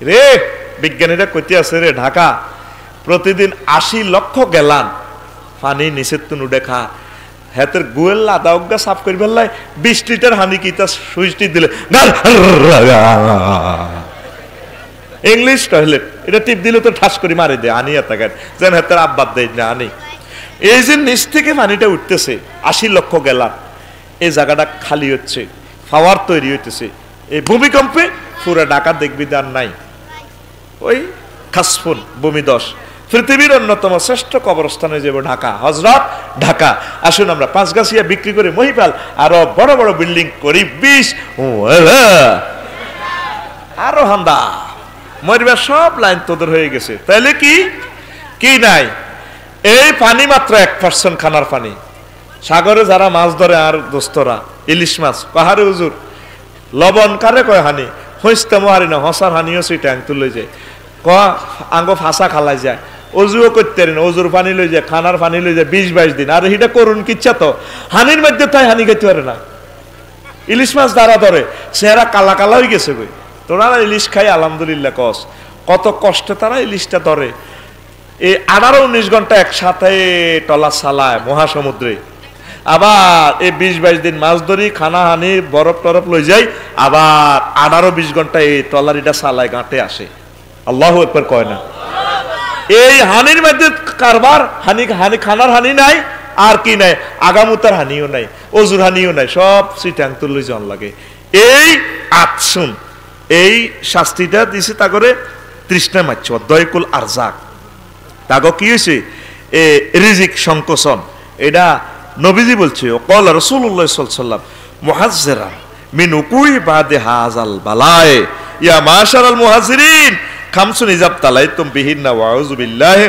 রে বিজ্ঞানীরা কইতে আছে রে ঢাকা প্রতিদিন 80 লক্ষ গ্যালন পানি নিচের তুন উঠে খা হাতের গুয়েল আদা অজ্ঞা সাফ করি ফেললাই 20 লিটার হানি কি তা সুইচটি দিলে ইংলিশ টয়লেট এটা টিপ দিলে তো ঠাস করে মারি দেয় আনি এতাকার যেন হাতের আব্বাদ দেয় না আনি এই যে নিচ থেকে পানিটা উঠতেছে 80 লক্ষ গ্যালন এই জায়গাটা খালি হচ্ছে পাওয়ার তৈরি হইতেছে এই ভূমিকম্পে পুরো ঢাকা দেখবি আর নাই ওই খাসফুন ভূমিধস পৃথিবীর অন্যতম শ্রেষ্ঠ কবরস্থানে যাব ঢাকা হযরত ঢাকা আসুন আমরা পাঁচগাছিয়া বিক্রি করে মহিপাল আরো বড় বড় বিল্ডিং করি 20 আরো হান্দা মরবে সব লাইন তোদের হয়ে গেছে তাইলে কি কি নাই এই পানি মাত্র 1% খানার পানি সাগরে যারা মাছ ধরে আর দোস্তরা ইলিশ মাছ পাহাড়ে হুজুর লবণ কারে কয় হানি হইস্তামো হারি না হসার হানিও সেটা আংতুল লই যায় ক আঙ্গ ফাঁসা খালাই যায় অজুও করতে না অজুর পানি লই যায় খানার পানি লই যায় 20-22 দিন আর এটা করুন কিচ্ছা তো হানির মধ্যে তাই হানি খেতে পারে না ইলিশ মাছ দ্বারা ধরে চেহারা কালা কালা হয়ে গেছে বই তোরা ইলিশ খাই আলহামদুলিল্লাহ কস কত কষ্টে তারা ইলিশটা ধরে এই 18-19 ঘন্টা একসাথে টলা চালায় মহাসমুদ্রে আবার এই 20-22 দিন মাছ ধরি খানা হানি বরফ টরফ লই যাই আবার 18-20 ঘন্টা এই টলারিটা চালায় ঘাটে আসে আল্লাহু আকবার কয় না এই হানির মধ্যে কারবার হানি হানি খানার হানি নাই আর কি নাই আগামুতার হানিও নাই অজুর হানিও নাই সব সিটাং তুলই জন লাগে এই আতসুন এই শাস্তিটা দিছে তা করে তৃষ্ণা মাচ্ছ দয়কুল আরজাক তাগো কি হয়েছে এ রিজিক সংকোচন এটা নবীজি বলছে ক্বালা রাসূলুল্লাহ সাল্লাল্লাহু আলাইহি ওয়াসাল্লাম মুহাজ্জিরান মিন উকুই বাদে হাযাল বালায়ে ইয়া মাশারাল মুহাজিরিন খামসুন ইজাব তালাইতুম বিহিন্না ওয়া আউযু বিল্লাহি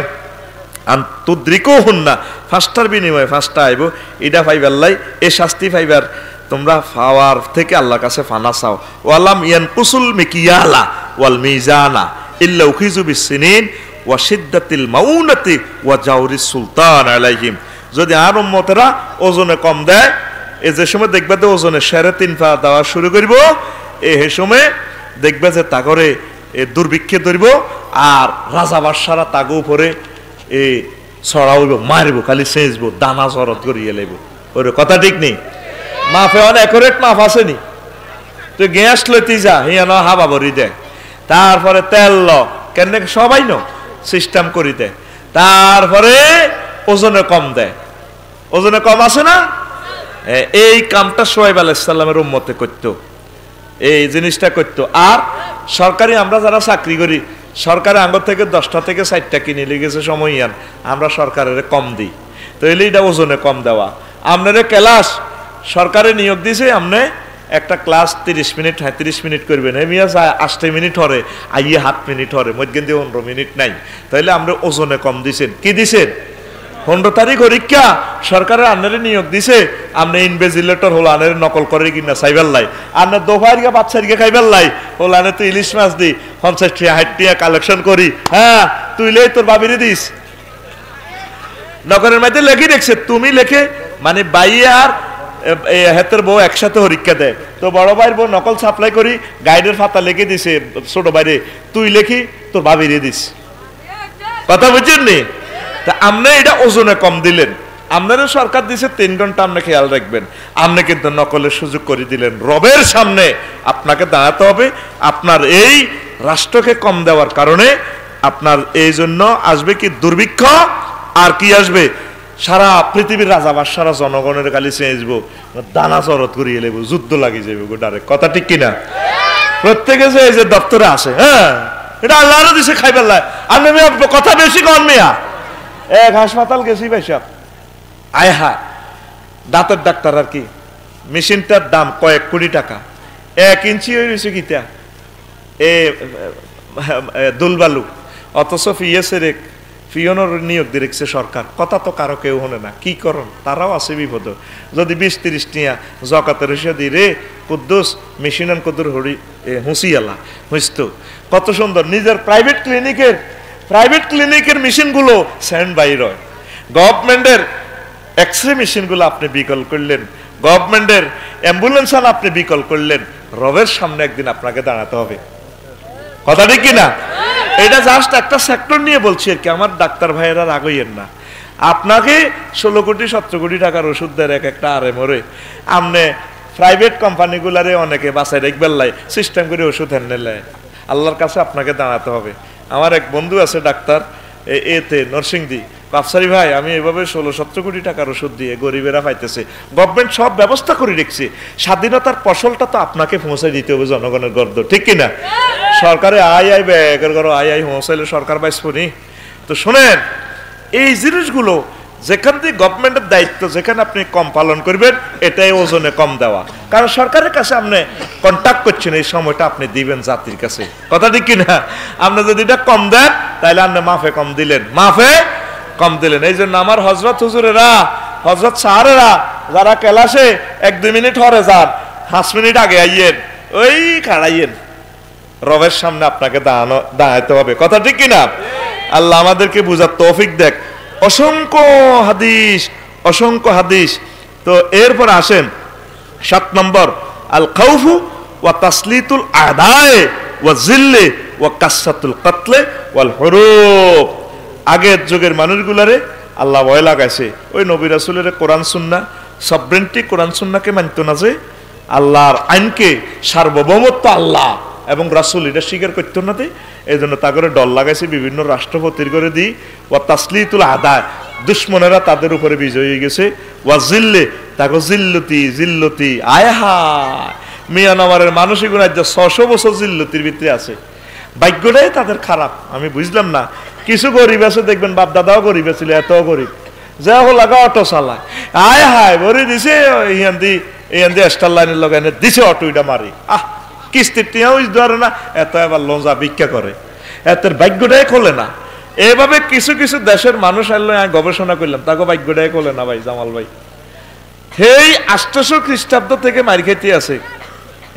আন তুদরিকুহুন্না ফাস্টার বিনিময়ে ফাস্টা আইব এটা পাইবাল্লাই এই শাস্তি পাইবার তোমরা পাওয়ার থেকে আল্লাহর কাছে ফানা চাও ওয়ালাম ইয়ানকুসুল মিকিয়ালা ওয়াল মিজানা ইল্লা উখিযু বিসসিনিন ওয়া শিদ্দাতিল মাউনাতি ওয়া জাওরিস সুলতান আলাইহিম যদি আর উম্মতেরা ওজনে কম দেয় এই যে সময় দেখবে তো ওজনে 3.5 পা দেওয়া শুরু করব এই সময় দেখবে যে তাগরে দুর্ভিক্ষে ধরব আর রাজা বাদশারা তাগো উপরে এই ছড়াইব মারব খালি সেজব দানা জরত করিয়ে লইব ওর কথা ঠিক নেই মাফে অনেক একুরেট মাফ আসেনি তুই গ্যাস লইতে যা হিয়া না হাবা ভরি দেয় তারপরে তেল ল কেন সবাই ন সিস্টেম করি দেয় তারপরে ওজনে কম দেয় ওজনে কম আছে না এই কামটা শুআয়ব আলাইহিস সালামের উম্মতে করতো এই জিনিসটা করতো আর সরকারি আমরা যারা চাকরি করি সরকারের আঙ্গ থেকে 10টা থেকে 4টা কিনে লেগেছে সময় ইয়ান আমরা সরকারের কম দিই তো এলে এটা ওজনে কম দেওয়া আপনারা ক্লাস সরকারে নিয়োগ দিয়েছে আপনি একটা ক্লাস 30 মিনিট 35 মিনিট করবেন মিয়া 8 মিনিট হরে আইয়ে 7 মিনিট হরে মধ্যে 15 মিনিট নাই তাইলে আমরা ওজনে কম দিছেন কি দিছেন 15 তারিখ পরীক্ষা সরকারের আন্নারে নিয়োগ দিছে আপনি ইনভেজিলেটর হল আনের নকল করে কিনা সাইবার লাই আন্না দোফার গা বাচ্চার গা খাইবার লাই হল আনে তো ইলিশ মাছ দি 50 টিয়া 60 টিয়া কালেকশন করি হ্যাঁ তুই লে তোর বাবিরে দিস নকলের মধ্যে লেখি দেখছে তুমি লেখে মানে বাইয়ে আর হেতের বউ একসাথে পরীক্ষা দেয় তো বড় ভাইয়ের বউ নকল সাপ্লাই করি গাইডের খাতা লিখে দিছে ছোট বাইরে তুই লেখি তোর বাবিরে দিস কথা বুঝছেন নি তা আপনি এটা ওজনে কম দিলেন আপনারও সরকার দিছে 3 ঘন্টা আপনি খেয়াল রাখবেন আপনি কিন্তু নকলের সুযোগ করে দিলেন রবের সামনে আপনাকে দাঁড়াতে হবে আপনার এই রাষ্ট্রকে কম দেওয়ার কারণে আপনার এই জন্য আসবে কি দুর্ভিক্ষ আর কি আসবে সারা পৃথিবীর রাজা বাদশারা জনগণের কালি চেঁচব দানা চরত করিয়ে লেব যুদ্ধ লাগিয়ে যাবে গো ডাইরেক্ট কথা ঠিক কিনা প্রত্যেকে যে এই যে দপ্তরে আসে হ্যাঁ এটা আল্লাহর দিছে খাইবার লাই আপনি কথা বেশি কন মিয়া এক হাসপাতাল গেছি ভাই সাহেব আয় হা দাঁতের ডাক্তার আর কি মেশিনটার দাম কয়েক কোটি টাকা 1 ইঞ্চি হয়ে গেছে কিতা এ দুলবালু অথচ ফিয়েছে ফিওনোর নিয়োগ দিয়েছে সরকার কথা তো কারো কেউ হনে না কি করন তারাও আছে বিপদ যদি 20-30 টিয়া জকাতের এসে দি রে কুদ্দুস মেশিনান কুদ্দুর হরি হুঁসিয়ালা হুঁসত কত সুন্দর নিজের প্রাইভেট ক্লিনিকের মেশিনগুলো স্যান্ড বাইর হয় গভর্নমেন্টের এক্সরে মেশিনগুলো আপনি বিকল করলেন গভর্নমেন্টের অ্যাম্বুলেন্স আপনি বিকল করলেন রবের সামনে একদিন আপনাকে দাঁড়াতে হবে কথা ঠিক কিনা? এটা জাস্ট একটা সেক্টর নিয়ে বলছি আর কি। আমার ডাক্তার ভাইয়েরা রাগ হইয়েন না। আপনাকে 16 কোটি 17 কোটি টাকার ওষুধ দেয় এক একটা আরে মরে, আপনি প্রাইভেট কোম্পানিগুলারে অনেকে বাসায় রেখবেল লাই সিস্টেম করে ওষুধ এনে লাই। আল্লাহর কাছে আপনাকে দাঁড়াতে হবে। আমার এক বন্ধু আছে ডাক্তার এতে নরসিংদী, আফসারি ভাই আমি এভাবে 16-17 কোটি টাকার ওষুধ দিয়ে গরিবেরা পাইতেছে, গভর্নমেন্ট সব ব্যবস্থা করে রেখেছে, স্বাধীনতার ফসলটা তো আপনাকে পৌঁছাই দিতে হবে জনগণের গর্দ, ঠিক কিনা? সরকারে আই ব্যাগের করো আই পৌঁছাইলে সরকার বাইসনি। তো শোনেন, এই জিনিসগুলো যেখান থেকে গভর্নমেন্টের দায়িত্ব, যেখানে আপনি কম পালন করবেন, এটাই ওজনে কম দেওয়া। কারণ সরকারের কাছে আপনি কন্ট্যাক্ট করছেন, এই সময়টা আপনি দিবেন জাতির কাছে, কথা ঠিক কিনা? আপনি যদি এটা কম দেন তাহলে আপনি মাফে কম দিলেন, মাফে কম দিলেন। এই জন্য আমার হজরত হুজুরেরা, হজরত সাহারেরা যারা ক্লাসে 1-2 মিনিট হরে যান, 5 মিনিট আগে আইয়েন, ওই খাড়াইয়েন, রবের সামনে আপনাকে দাঁড়াইতে হবে, কথা ঠিক কিনা? আল্লাহ আমাদেরকে বুঝার তৌফিক দেখ। অসংখ্য হাদিস, অসংখ্য হাদিস। তো এরপর আসেন 7 নম্বর, আল খাউফু ওয়া তাসলিতুল আদায়ে ওয়া জিল্লে ওয়া কাসসাতুল কাতলে ওয়াল হুরুব। আগের যুগের মানুষগুলারে আল্লাহ ভয় লাগাইছে, ওই নবী রাসূলের কোরআন সুন্নাহ সবরেন্টি কোরআন সুন্নাহকে মানত না, যে আল্লাহর আইনকে সার্বভৌমত্ব আল্লাহ এবং রাসূল এটা স্বীকার করতো না। এই জন্য তা করে ডর লাগাইছে বিভিন্ন রাষ্ট্রপতির করে দিই। ওয়া তাসলিতুল আদা, দুশ্মনেরা তাদের উপরে বিজয়ী হয়ে গেছে। ওয়া জিল্লে, তাকে জিল্লতি জিল্লতি, আয় হায় মিয়ানমারের মানসিক 600 বছর জিল্লতির ভিতরে আছে। ভাগ্যটাই তাদের খারাপ, আমি বুঝলাম না। কিছু গরিব আছে দেখবেন, বাপ দাদাও গরিব ছিল, এত গরিব যা লাগা অটো চালায়, আয় হায় ভরে দিছে, ইয়ান দি স্টার লাইনের লগাই দিছে অটো, এটা মারি কিস্তির টিয়াও ধরে না, এত এবার লঞ্জা ভিক্ষা করে, এত ভাগ্যটাই খোলে না। এভাবে কিছু কিছু দেশের মানুষ আনলো, গবেষণা করলাম, তাকে ভাগ্যটাই খোলে না ভাই জামাল ভাই। সেই 800 খ্রিস্টাব্দ থেকে মারি খাইতে আছে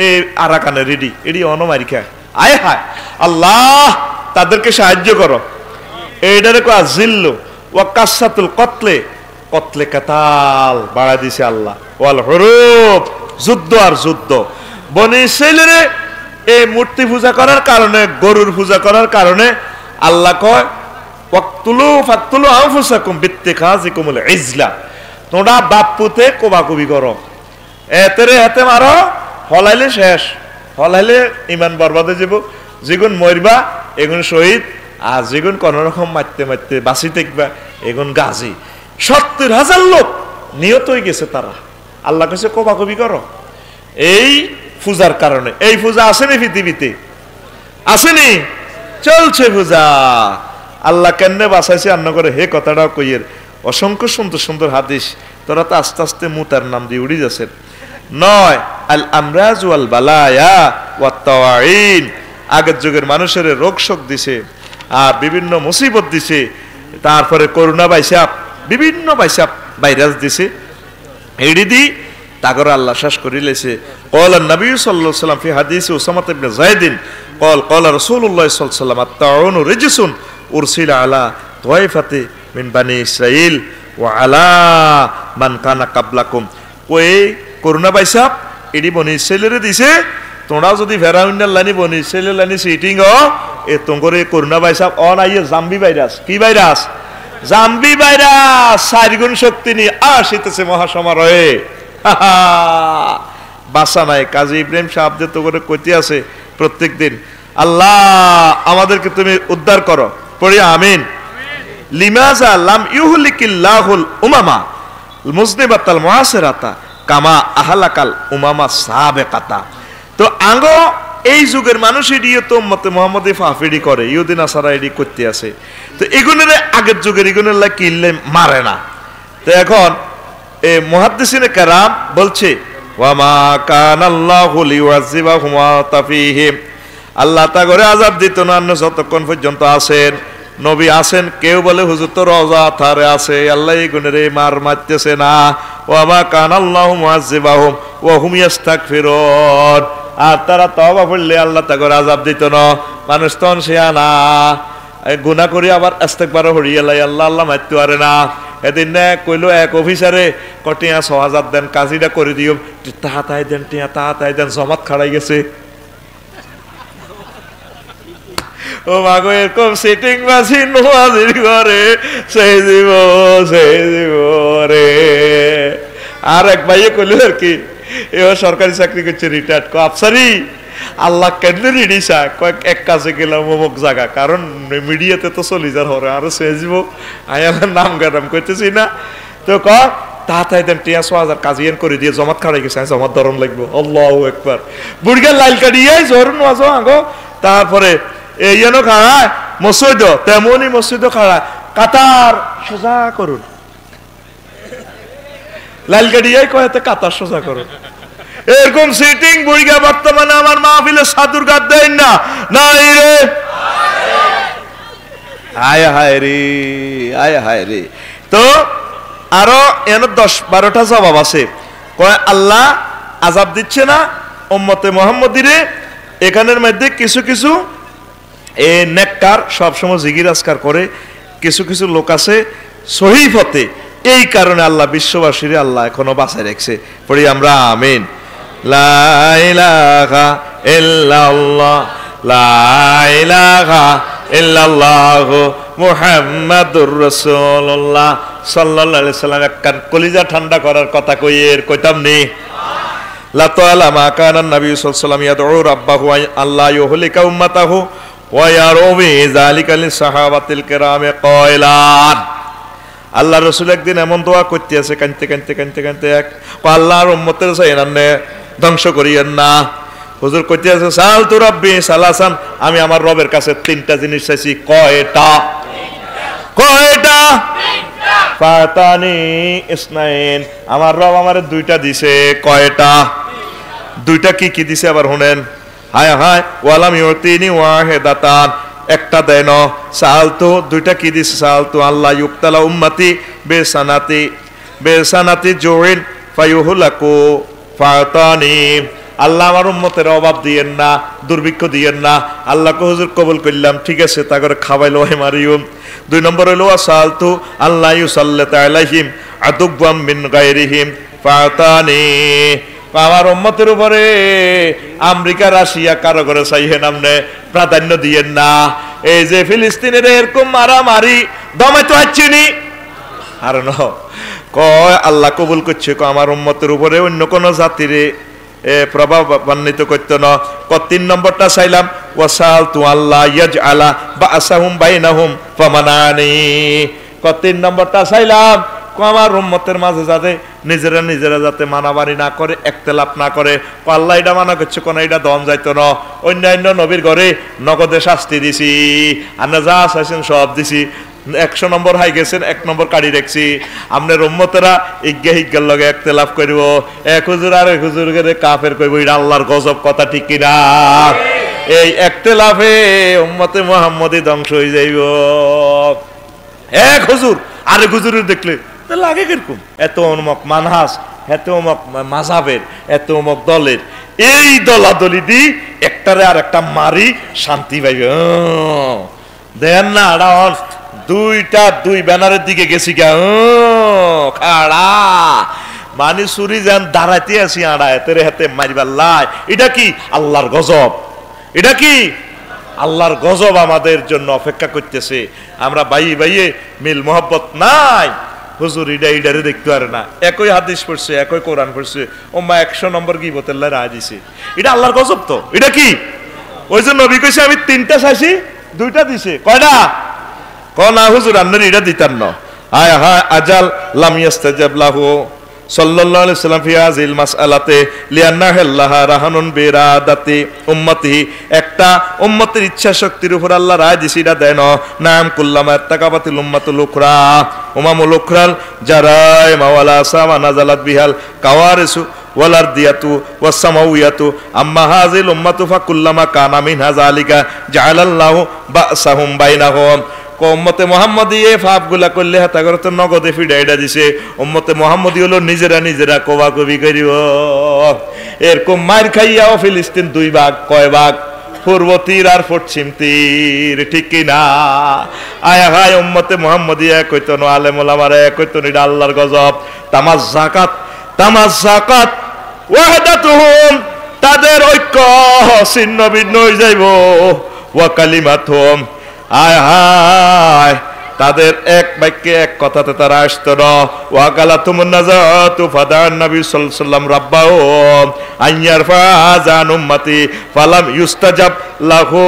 এই আরাকানে রেডি, এডি অন মারি খায়, আয় হায় আল্লাহ তাদেরকে সাহায্য করো। এইটারে কো আজিল্লু ওয়া কাসসাতুল কতলে, কতলে কাতাল বাড়া দিছে আল্লাহ, ওয়াল হুরুব, যুদ্ধ আর যুদ্ধ। বনি ইসরাইলের এই মূর্তি পূজা করার কারণে, গরুর পূজা করার কারণে আল্লাহ কয় ওয়াক্তুলু ফাক্তুলু আনফুসাকুম বিত্তিখাযিকুমুল ইজলা, তোমরা বাপ পুতে কোবাকুবি করো, এতেরে এতে মারো, হলাইলে শেষ, হলাইলে ইমান বরবাদ হয়ে যাব। যেগুন মরবা এগুন শহীদ, আর যেগুন কোন রকম মারতে মারতে বাঁচি থাকবা এগুন গাজী। 70,000 লোক নিহত হয়ে গেছে তারা। আল্লাহ কাছে কোবাকুবি করো এই পূজার কারণে। এই পূজা আসেনি পৃথিবীতে, আসেনি, চলছে পূজা। আল্লাহ কেন বাঁচাইছে আন্ন করে হে কথাটাও কইয়ের। অসংখ্য সুন্দর সুন্দর হাদিস, তোরা তো আস্তে আস্তে মুতার নাম দিয়ে উড়ি যাচ্ছেন। 9 আল আমরাজ ওয়াল বালায়া ওয়াত তাওয়াইন, আগের যুগের মানুষের রোগ শোক দিছে আর বিভিন্ন মুসিবত দিছে। তারপরে করোনা ভাইসাপ, বিভিন্ন ভাইসাপ ভাইরাস দিছে, এডি দি তাগর আল্লাহ শেষ করে লেছে। قال النبي صلى الله عليه وسلم في حديث أسامة بن زيد قال رسول الله صلى الله عليه وسلم الطاعون رجس أرسل على طائفة من بني إسرائيل وعلى من كان قبلكم। ওই করোনা ভাইসাপ এডি বনি ইসরাইলের দিছে, তোমরা যদি ফেরাউনের লাইনি বনি ইসরাইলের লাইনি সিটিং এ তোমরে করোনা ভাইসাপ অন আইয়ে জাম্বি ভাইরাস। কি ভাইরাস? জাম্বি ভাইরাস। 4 গুণ শক্তি নিয়ে আসিতেছে মহাসমারোহে। বাসা নাই। কাজী ইব্রাহিম সাহেব যে তো করে কইতে আছে প্রত্যেক দিন, আল্লাহ আমাদেরকে তুমি উদ্ধার করো, পড়ি আমিন। লিমাজা লাম ইউহলিকিল্লাহুল উমামা মুজনিবাতাল মুআসিরাতা কামা আহলাকাল উমামা সাবেকাতা। তো আঙ্গো এই যুগের মানুষ এডিও তো উম্মতে মুহাম্মদে ফাফিডি করে, ইহুদিন আসারা এডি করতে আছে। তো এগুনের আগের যুগের এগুনের লা কিল্লে মারে না। তো এখন মুহাদ্দিসিনে কেরাম বলছে ওয়ামা কানাল্লাহু লিউআযিবাহুম ওয়া তাফীহিম, আল্লাহ তা করে আযাব দিত না যতক্ষণ পর্যন্ত আছেন নবী আছেন। কেউ বলে হুজুর তো রওজা থারে আছে, আল্লাহ এই গুণের মার মারতেছে না। ওয়ামা কানাল্লাহু মুআযিবাহুম ওয়া হুম ইস্তাগফিরুন, আর তারা তওবা করলে আল্লাহ তা করে আযাব দিত না। মানুষ তখন শিয়ানা গুনাহ করে আবার ইস্তেগফার হরিয়ে লাই, আল্লাহ আল্লাহ মারতে পারে না। এদিন না কইলো এক অফিসারে কটিয়া 6,000 দেন, কাজীটা করে দিও, তাহাতাই দেন, টিয়া তাহাতাই দেন, জমাত খাড়াই গেছে। ও মাগো এরকম সিটিং বাসি নোয়াজির ঘরে সেই দিব রে। আর এক ভাইয়ে কইল আর কি, এবার সরকারি চাকরি করছে, রিটায়ার্ড, আফসারি আল্লাহ কেন রিডিসা কয়েক এক কাজে গেলাম অমুক জায়গা, কারণ মিডিয়াতে তো চলি যার হরে আরো সেজব আয়ালার নাম গারাম করতেছি না, তো ক তাড়াতাড়ি দেন টিয়া ৬০০০ কাজিয়ান করে দিয়ে জমাত খাড়াই গেছে, জমাত ধরন লাগবো। আল্লাহু আকবার। বুড়িগার লাইল কাটিয়ে জরুন ওয়াজ আগো, তারপরে এই যেন খাড়ায় মসজিদ, তেমনই মসজিদ খাড়ায় কাতার সোজা করুন, লাইল কাটিয়ে কয়েতে কাতার সোজা করুন। এরকম সিটিং বুড়িগা বর্তমানে আমার মাহফিলে সাধুর গাদ দেন না, নাই রে, আয় হায় রে, আয় হায় রে। তো আরো এন ১০-১২টা জবাব আছে, কয় আল্লাহ আযাব দিচ্ছে না উম্মতে মুহাম্মদীরে, এখানের মধ্যে কিছু কিছু এ নেককার সবসময় জিকির আজকার করে, কিছু কিছু লোক আছে সহিহ পথে, এই কারণে আল্লাহ বিশ্ববাসীরে আল্লাহ এখনো বাঁচায় রাখছে। পড়ি আমরা আমিন। লা ইলাহা ইল্লাল্লাহ, লা ইলাহা ইল্লাল্লাহু মুহাম্মাদুর রাসূলুল্লাহ সাল্লাল্লাহু আলাইহি সাল্লাম। একখান কলিজা ঠান্ডা করার কথা কইয়ের কইতাম নি। লা তাআলা মা কানা নবী সাল্লাল্লাহু আলাইহি ওয়াসাল্লাম ইয়াদউ রাব্বাহু আল্লাহ ইউহলিকা উম্মাতাহু ওয়া ইয়ারবি যালিকা লিসাহাবাতিল কিরামে কয়লান। আল্লাহ রাসূল একদিন এমন দোয়া করতে আছে, কানতে কানতে কানতে কানতে, এক আল্লাহর উম্মতের চাইনানে ধ্বংস করিয়েন না। হুজুর কইতে আছে সাল তু রাব্বি সালাসান, আমি আমার রবের কাছে ৩টা জিনিস চাইছি। কয়টা? কয়টা? ফাতানি ইসনাইন, আমার রব আমারে 2টা দিছে। কয়টা? 2টা কি কি দিছে আবার শুনেন। হায় হায়, ওয়ালাম ইউতিনি ওয়াহিদাতান, একটা দেন। সালতু, 2টা কি দিছে? সালতু আল্লাহ ইউক্তালা উম্মতি বেসানাতি জুইন ফায়ুহলাকু ফাতানি, আল্লাহ আমার উম্মতের অভাব দিয়েন না, দুর্ভিক্ষ দিয়েন না। আল্লাহকে হুজুর কবুল করলাম, ঠিক আছে, তা করে খাওয়াইলো হে মারিয়ম। 2 নম্বর হইল আসালতু আল্লাহ ইউসাল্লিতা আলাইহিম আদুওয়াম মিন গায়রিহিম ফাতানি, আমার উম্মতের উপরে আমেরিকা রাশিয়া কারো করে চাইহেন আমনে প্রাধান্য দিয়েন না। এই যে ফিলিস্তিনের এরকম মারামারি দমে তো হচ্ছেনি, আর ন কয় আল্লাহ কবুল করছে, আমার উম্মতের উপরে অন্য কোন জাতিরে প্রভাবান্বিত করতো না। 3 নম্বরটা চাইলাম ওয়াসালতু আল্লাহ ইয়াজআলা বাসাহুম বাইনাহুম ফামানানি, 3 নম্বরটা চাইলাম আমার উম্মতের মাঝে যাতে নিজেরা যাতে মানামারি না করে, একতেলাপ না করে। আল্লাহ এটা মানা করছে, কোন এটা দম যাইতো না। অন্যান্য নবীর ঘরে নগদে শাস্তি দিছি, আমরা যা চাইছেন সব দিছি। 100 নম্বর হাই গেছেন, 1 নম্বর কাড়ি রাখছি। আপনার উম্মতেরা ইজ্ঞার লগে একতেলাপ করিব, এক হুজুর আর এক হুজুর কাফের কইব, এটা আল্লাহর গজব কথা, ঠিক কিনা? এই একতেলাফে উম্মতে মুহাম্মদী ধ্বংস হয়ে যাইব। এক হুজুর আরেক হুজুরের দেখলে লাগে কিরকম, এত অমক মানহাস, এত অমক মাযহাবের, এত অমক দলের, এই দলাদলি দি একটারে আর একটা মারি শান্তি পাইবে। দেন না আড়ান 2 ব্যানারের দিকে গেছি গা, খাড়া মানে চুরি যেন দাঁড়াইতে আছি আড়া এতের হাতে মারিবার লাই। এটা কি আল্লাহর গজব, এটা কি আল্লাহর গজব আমাদের জন্য অপেক্ষা করতেছে। আমরা বাইয়ে মিল মোহব্বত নাই, হুজুর ইডারে দেখতে পারে না, একই হাদিস পড়ছে, একই কোরআন পড়ছে, ও মা 100 নম্বর কি বোতল্লা রায় দিছে। এটা আল্লাহর গজব তো। এটা কি ওই যে নবী কইছে আমি 3টা চাইছি 2টা দিছে, কয়টা? না হুজুর আপনার এটা দিতেন না। আয় হায় আজাল লাম ইয়াস্তাজাব লাহু সাল্লাল্লাহু আলাইহি ওয়াসাল্লাম ফি হাযিল মাসআলাতে লিআন্নাহা রাহানুন বিরাদাতি উম্মতিহি, একটা উম্মতের ইচ্ছা শক্তির উপর আল্লাহ রায় দিছি, এটা দেন নাম কুল্লামা তাকাবাতিল উম্মাতুল উখরা উমামুল উখরাল জারাই মাওয়ালা সামা নাজালাত বিহাল কাওয়ারিসু ওয়ালার দিয়াতু ওয়াসামাউয়াতু আম্মা হাযিল উম্মাতু ফাকুল্লামা কানা মিনহা যালিকা জাআলাল্লাহু বাসাহুম বাইনাহুম। উম্মতে মুহাম্মদী এই পাপগুলা করলে হাতা করে তো নগদে ফিডাইডা দিছে। উম্মতে মুহাম্মদী হলো নিজেরা কোবাকবি করিব। এরকম মার খাইয়াও ফিলিস্তিন 2 ভাগ, কয় ভাগ? পূর্ব তীর আর পশ্চিম তীর, ঠিক কিনা? আয়া হায় উম্মতে মুহাম্মদী কইতো না, আলেম ওলামারা কইতো না, এটা আল্লাহর গজব। তামাজ যাকাত ওয়াহদাতুহুম, তাদের ঐক্য ছিন্ন ভিন্ন হয়ে যাইব। ওয়া কালিমাতুহুম, আয় হায় তাদের এক বাক্যে এক কথাতে তারা আসতো না। ওয়া কালাতুমুন নাজাতু ফাদান নবী সাল্লাল্লাহু আলাইহি ওয়াসাল্লাম রাব্বাহু আইয়ারফা আযান উম্মতি ফালাম ইউস্তাজাব লাহু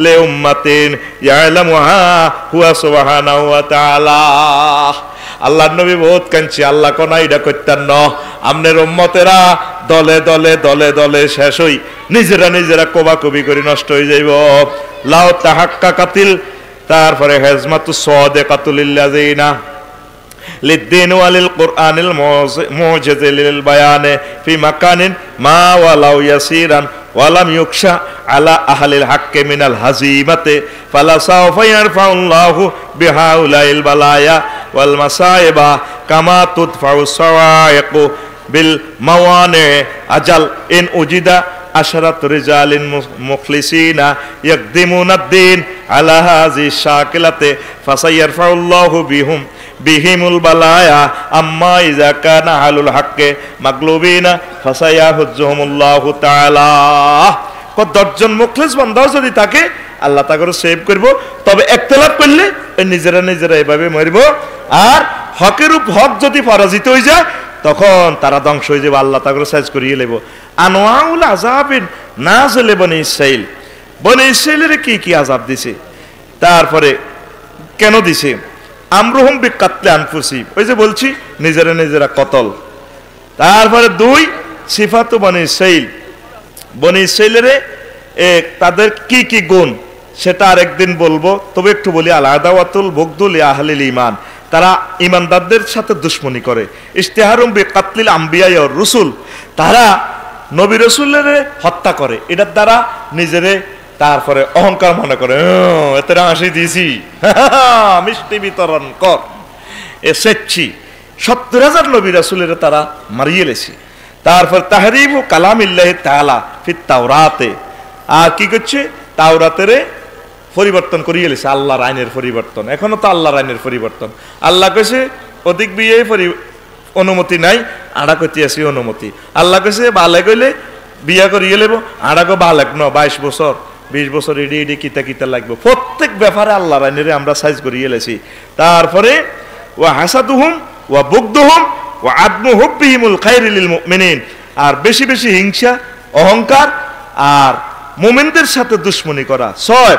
লি উম্মাতিন ইয়ালামুহা হুয়া সুবহানাহু ওয়া তাআলা। আল্লাহর নবী বহুত কাঁদছে, আল্লাহ কোনা এটা করতেন না, আমনের উম্মতেরা দলে দলে দলে দলে শেষ হই নিজেরা নিজেরা কোবাকুবি করে নষ্ট হয়ে যাইব। লাউ তাহাক্কা কাতিল, তারপরে হেজমাতু সাদিকাতুল লিল্লাযিনা লিদ্দিন ওয়ালিল কুরআনিল মুজিজিল বায়ানে ফি মাকানিন মা ওয়ালাউ ইয়াসিরান ওয়ালাম ইউকশা আলা আহলিল হাক্কি মিনাল হাজিমাতে ফালা সাওফা ইয়ারফাউল্লাহু বিহাউলাইল বালায়া ওয়াল মাসাইবা কামা তুদফাউ সাওয়াইকু বিল মাওয়ানি আজাল ইন উজিদা আশরাত রিজালিন মুখলিসিনা ইয়াকদিমুনাদ-দ্বীন আলা হাযি শাকিলাতে ফাসাইয়ারফাউল্লাহু বিহিমুল বালায়া আম্মা ইযা কানা আহলুল হাক্কি মাগলুবিনা ফাসায়াহুজ্জুহুমুল্লাহু তাআলা। কত দশজন মুখলিস বান্দা যদি থাকে আল্লাহ তাকে সেভ করব, তবে ইখতিলাফ করলে নিজেরা নিজেরা এভাবে মরব। আর হকের হক যদি পরাজিত হয়ে যায় তখন তারা ধ্বংস হয়ে যাবে, আল্লাহ তাকে সাইজ করিয়ে নেব। আনোয়াউল আযাবিন নাযিলে বনি ইসরাঈল, বনি ইসরাঈলের কি কি আযাব দিছে, তারপরে কেন দিছে। আমরুহুম বিকাতলি আনফুসিহিম, ওই যে বলছি নিজেরা নিজেরা কতল। তারপরে দুই সিফাতু বনি ইসরাঈল, বনি ইসরাঈলের তাদের কি কি গুণ সেটা আরেকদিন বলবো, তবে একটু বলি আল আদাওয়াতুল বুগদুল আহলিল ঈমান, তারা ইমানদারদের সাথে দুশমনি করে। ইশতিহারুম বিকাতলিল আম্বিয়া ওয়ার রাসূল, তারা নবী রাসূলের হত্যা করে, এটার দ্বারা নিজেরে তারপরে অহংকার মনে করে, এতে হাসি দিয়েছি মিষ্টি বিতরণ কর, এসেছি ৭০,০০০ নবী রাসূলের তারা মারিয়ে লেছে। তারপর তাহরিফু কালামিল্লাহি তাআলা ফিত তাওরাতে, আর কি করছে তাওরাতের পরিবর্তন করিয়ে লেছে, আল্লাহর আইনের পরিবর্তন। এখনো তো আল্লাহর আইনের পরিবর্তন। আল্লাহ কইছে অধিক বিয়ে অনুমতি নাই, আড়া করতে আসি অনুমতি। আল্লাহ কইছে বালেক হইলে বিয়া করিয়ে লেব, আড়াগো বালেক ন ২২ বছর ২০ বছর ইডি ইডি কিতা কিতা লাগবে, প্রত্যেক ব্যাপারে আল্লাহর আইনের আমরা সাইজ করিয়ে লেছি। তারপরে ওয়া হাসাদুহুম ওয়া বুগদুহুম ওয়া আদমু হুব্বিহিমুল খায়রি লিল মুমিনিন, আর বেশি বেশি হিংসা অহংকার আর মুমিনদের সাথে দুশমনি করা। ৬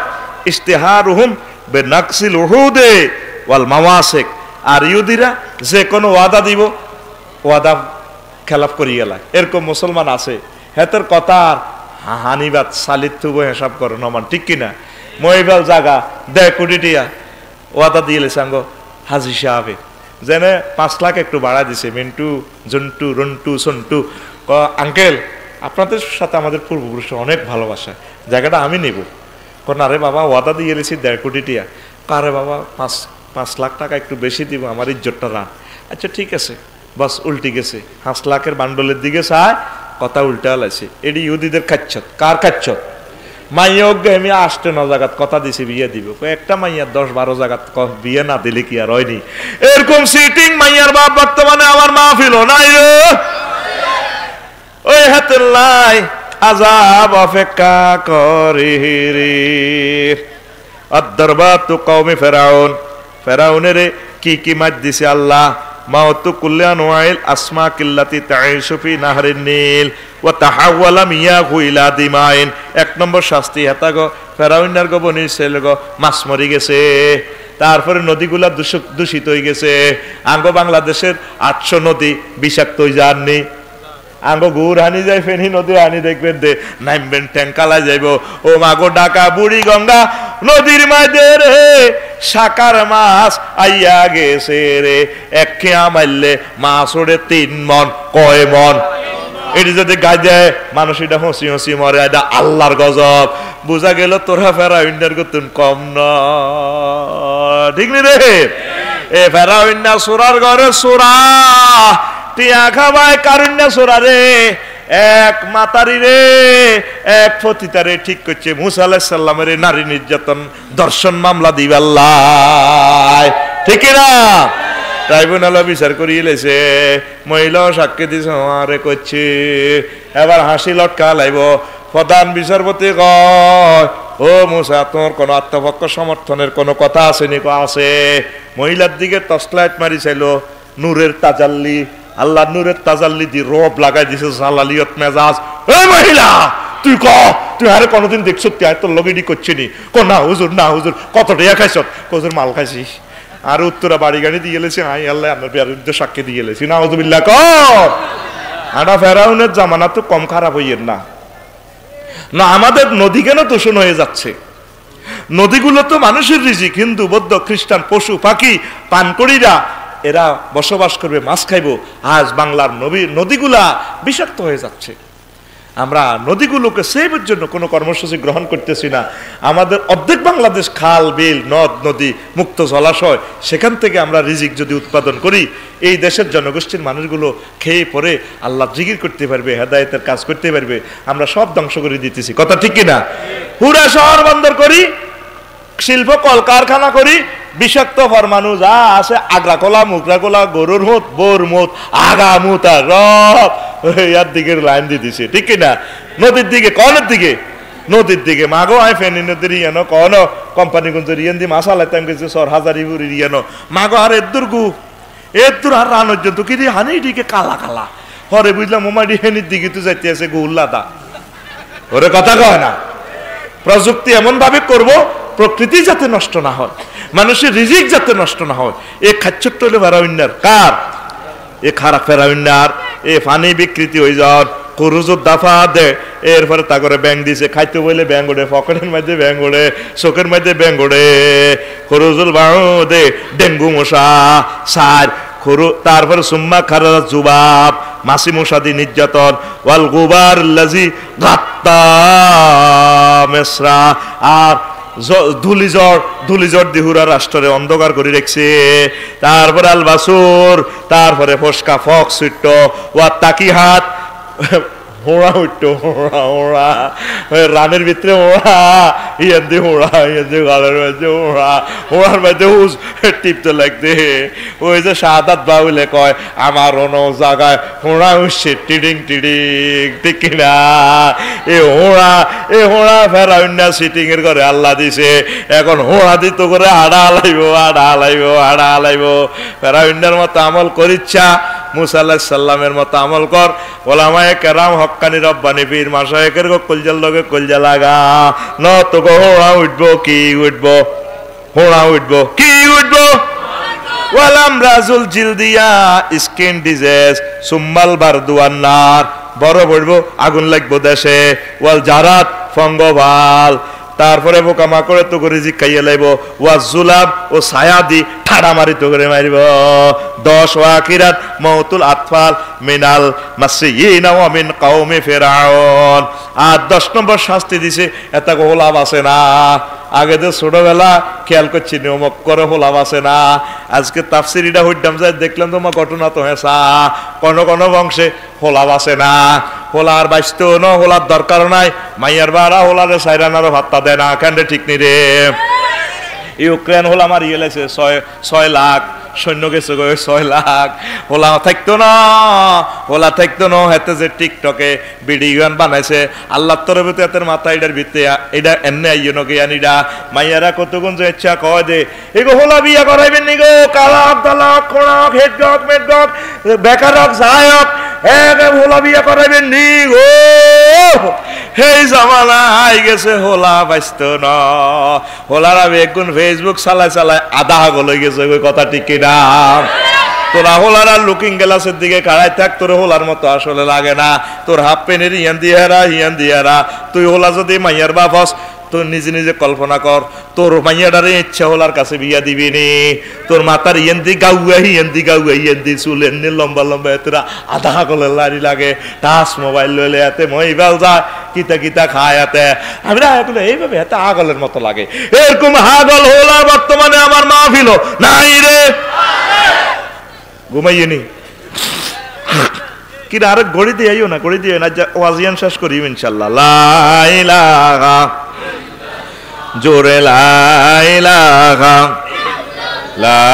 ইশতিহারুহুম বিনাকসিল উহুদে ওয়াল মাওয়াসিক, আর ইহুদিরা যে কোনো ওয়াদা দিব ওয়াদা খেলাফ করিয়ে গেলা, এরকম মুসলমান আছে। হেতের কথা হানিবাদ সালিত থুব হিসাব করো নমান, ঠিক কিনা? মহিবাল জাগা ১.৫ কোটি টিয়া ওয়াদা দিয়ে সাঙ্গ হাজি সাহেবে যেন ৫ লাখ একটু বাড়া দিছে। মিন্টু জন্টু রন্টু সন্টু আঙ্কেল আপনাদের সাথে আমাদের পূর্বপুরুষের অনেক ভালোবাসা, জায়গাটা আমি নেব। কোন আরে বাবা ওয়াদা দিয়ে গেছি ১.৫ কোটি টিয়া, কারে বাবা ৫ লাখ টাকা একটু বেশি দিব, আমার ইজ্জতটা রান। আচ্ছা ঠিক আছে, বাস উল্টি গেছে, ৫ লাখের বান্ডলের দিকে চায়, কথা উল্টা লাগছে। এটি ইহুদিদের খাচ্ছত। কার খাচ্ছত? মাইয়া অজ্ঞ আমি ৮-৯ জায়গাত কথা দিছি বিয়ে দিব, একটা মাইয়ার ১০-১২ জায়গাত বিয়ে না দিলে কি আর হয়নি? এরকম সিটিং মাইয়ার বাপ বর্তমানে আমার মাহফিল নাই রে, ওই হাতের লাই আযাব অপেক্ষা করে রে। আদ-দারবাতু কওমে ফেরাউন, ফেরাউনের কি কি মার দিছে আল্লাহ। মাউতু কুল্লি আনওয়াইল আসমা কিল্লাতি তাইশু ফি নাহরিন নীল ওয়া তাহাওয়ালা মিয়াহু ইলা দিমাইন। ১ নম্বর শাস্তি হেতাগো ফেরাউনের গো বনি ইসরাইল গো মাছ মরি গেছে, তারপরে নদীগুলা দূষিত হয়ে গেছে। আঙ্গ বাংলাদেশের ৮০০ নদী বিষাক্ত হয়ে যাননি। আঙ্গো গুড় হানি যায় ফেনি নদী হানি দেখবেন দে নামবেন ট্যাঙ্কালা যাইব, ও মাগো ডাকা বুড়ি গঙ্গা নদীর মাঝে রে সাকার মাছ আইয়া গেছে রে, এক খেয়া মারলে মাছ ওড়ে ৩ মন, কয় মন? এটি যদি গাই দেয় মানুষ এটা হসি হসি মরে, এটা আল্লাহর গজব। বোঝা গেল তোরা ফেরাউন্ডার গতুন কম না, ঠিক নি রে? এ ফেরাউন্ডা সোরার ঘরে সোরা টিয়া খাবায় কারুন্যা সোরা রে, এক মাতারি রে এক ফতিতারে ঠিক করছে। মুসা আলাইহিস সালামের নারী নির্যাতন দর্শন মামলা দিবাল্লাহ, ঠিক না? ট্রাইব্যুনাল বিচার করিয়ে লেছে, মহিলাও সাক্ষী দিছে আরে করছে, এবার হাসি লটকা লাইব। প্রধান বিচারপতি কয় ও মুসা তোর কোন আত্মপক্ষ সমর্থনের কোন কথা আছে নি? আছে। মহিলার দিকে টর্চলাইট মারি চাইল, নূরের তাজাল্লি, আল্লাহ নূরের তাজাল্লি দি রব লাগাই দিছে জালালিয়ত মেজাজ। এই মহিলা তুই তুই আরে কোনদিন দেখছ তোর লগেডি করছিনি? না হুজুর, না হুজুর। কত টাকা খাইছ? হুজুর মাল খাইছি। আর উত্তরা বাড়ি গাড়ি দিয়ে গেলেছি, আই আল্লাহ আপনার বিরুদ্ধে সাক্ষী দিয়ে গেলেছি। না হুজুবিল্লাহ আটা ফেরাউনের জামানা তো কম খারাপ হইয়ের না। না আমাদের নদী কেন দূষণ হয়ে যাচ্ছে? নদীগুলো তো মানুষের রিজিক, হিন্দু বৌদ্ধ খ্রিস্টান পশু পাখি পানকড়িরা এরা বসবাস করবে, মাছ খাইব। আজ বাংলার নদীগুলা বিষাক্ত হয়ে যাচ্ছে। আমরা নদীগুলোকে সেভের জন্য কোনো কর্মসূচি গ্রহণ করতেছি না। আমাদের অর্ধেক বাংলাদেশ খাল বিল নদ নদী মুক্ত জলাশয়, সেখান থেকে আমরা রিজিক যদি উৎপাদন করি, এই দেশের জনগোষ্ঠীর মানুষগুলো খেয়ে পরে আল্লাহ জিকির করতে পারবে, হেদায়েতের কাজ করতে পারবে। আমরা সব ধ্বংস করে দিতেছি, কথা ঠিক কিনা? পুরা শহর বন্দর করি, শিল্প কলকারখানা করি, বিষাক্ত পরমাণু যা আছে আগরা কোলা মুগরা কোলা গরুর মুত বোর মুত আগা মুত আর রব ইয়ার দিকে লাইন দিয়ে দিছে, ঠিক কিনা? নদীর দিকে কনের দিকে, নদীর দিকে মাগো আয় ফেনি নদীর ইয়ানো কন কোম্পানি গুঞ্জর ইয়ান দি মাসা লাইতাম গেছে সর হাজারি বুড়ি ইয়ানো মাগো আর এদুর গু এদুর আর রানোর জন্য কি হানি দিকে কালা কালা হরে বুঝলাম মোমাডি হেনির দিকে তো যাইতে আছে গুল্লাদা। ওরে কথা কয় না। প্রযুক্তি এমন ভাবে করব প্রকৃতি যাতে নষ্ট না হয়, মানুষের রিজিক যাতে নষ্ট না হয়। এ খাচ্ছট্ট হলে ফেরাউন্নার কার? এ খারাপ ফেরাউন্নার। এ ফানি বিকৃতি হয়ে যাওয়ার করুজুর দাফা দে, এরপরে তা করে ব্যাং দিছে, খাইতে বলে ব্যাং ওড়ে, পকেটের মধ্যে ব্যাং ওড়ে, চোখের মধ্যে ব্যাং ওড়ে, করুজুল বাউ দে ডেঙ্গু মশা সার খরু, তারপরে সুম্মা খারা জুবাব মাসি মশাদি নির্যাতন, ওয়াল গুবার লাজি গাত্তা মেসরা, আর ধুলিঝড় দিহুরা রাষ্ট্রে অন্ধকার করে রেখছে। তারপরে আল বাসুর, তারপরে ফসকা ফক সুইট ওয়া তাকি হাত হোড়া উঠতো, হোড়া হোড়া রানের ভিতরে হোড়া, ইয়ান দিয়ে হোড়া, ইয়ান দিয়ে গালের মধ্যে হোড়া, হোড়ার মধ্যে হুস টিপতে লাগতে। ওই যে শাহাদাত বাউলে কয় আমার অন্য জায়গায় হোড়া উঠছে টিডিং টিডিং, ঠিক কিনা? এ হোড়া ফেরাউন্না সিটিং এর ঘরে আল্লাহ দিছে, এখন হোড়া দিত করে আড়া আলাইব, আড়া আলাইব, আড়া আলাইব। ফেরাউন্নার মতো আমল করিচ্ছা, মুসা আলাইহিস সালামের মতো আমল কর। ওলামায়ে কেরাম হক্কানি রব্বানি পীর মাশায়েখের কলজার লগে কলজা লাগা, ন তো হোড়া উঠবো, কি উঠবো? হোড়া উঠবো, কি উঠবো? ওয়ালাম রাজুল জিলদিয়া স্কিন ডিজিজ সুম্মাল বারদুয়ান্নার, বড় পড়বো, আগুন লাগবো দেশে। ওয়াল জারাত ফঙ্গভাল, তারপরে পোকামাকড়ে তো করে খাইয়ে লাইব। ওয়া জুলাব ও ছায়া দি ঠাড়া মারি তো করে মারিব। 10 ওয়াকিরাত মাউতুল আতফাল মিনাল মাসিয়িনা ওয়া মিন কওমি ফিরআউন। আর 10 নম্বর শাস্তি দিছে, এটা গোলাম আছে না। আগে তো ছোটবেলা খেয়াল করছি নিয়মক করে হোলাম আছে না। আজকে তাফসিরিটা হইতাম যায় দেখলাম তোমার ঘটনা তো হেসা, কোন কোন বংশে হোলাম আছে না। হোলার বাইসতেও ন, হোলার দরকার নাই। মাইয়ার বাড়া হোলারে সাইরানারও ভাত্তা দেয় না, কেন ঠিক নি রে? ইউক্রেন হোলা মারিয়ে গেছে 6 লাখ সৈন্য গেছে, 6 লাখ। হোলা থাকতো না, হোলা থাকতো না। হেতে যে টিকটকে ভিডিও গান বানাইছে, আল্লাহ তরফে তো এতের মাথা এটার ভিতরে এটা এমনি আইয় নকে আনিরা মাইয়ারা কতগুণ যে ইচ্ছা কয় দে এগো হোলা বিয়া করাইবেন নি গো, কালাক দালাক খোড়াক হেডগক মেডগক বেকারক যায়ক হোলা বিয়া করাইবেন নি গো। সেই জামানা আই গেছে, হোলা বাইস্ত ন। হোলার আমি একগুণ ফেসবুক চালাই চালাই আধা আগল হয়ে গেছে, ওই কথা ঠিক কিনা? তোরা হোলার আর লুকিং গ্লাসের দিকে কাড়াই থাক, তোর হোলার মতো আসলে লাগে না। তোর হাফ প্যান্টের হিয়ান দিয়ারা তুই হোলা যদি মাইয়ার বাপ হস, তোর নিজে নিজে কল্পনা কর, তোর মাইয়াটারে ইচ্ছা হোলার কাছে বিয়া দিবি নি। তোর মাতার ইয়েন্দি গাউয়া ইয়েন্দি চুল এমনি লম্বা লম্বা, তোরা আধা আগলের লাড়ি লাগে। টাচ মোবাইল লইলে এতে মহিবাল যায়, কিতা কিতা খায় এতে। আমরা এগুলো এইভাবে এতে আগলের মতো লাগে। এরকম হাগল হোলা বর্তমানে আমার মাহফিল নাই রে, ঘুমাইয়ে নি কিনা। আরেক গড়ি দিয়ে না, গড়ি দিয়ে না, ওয়াজিয়ান শেষ করি ইনশাল্লাহ। লা ইলাহা জোরে লা ইলাহা, লা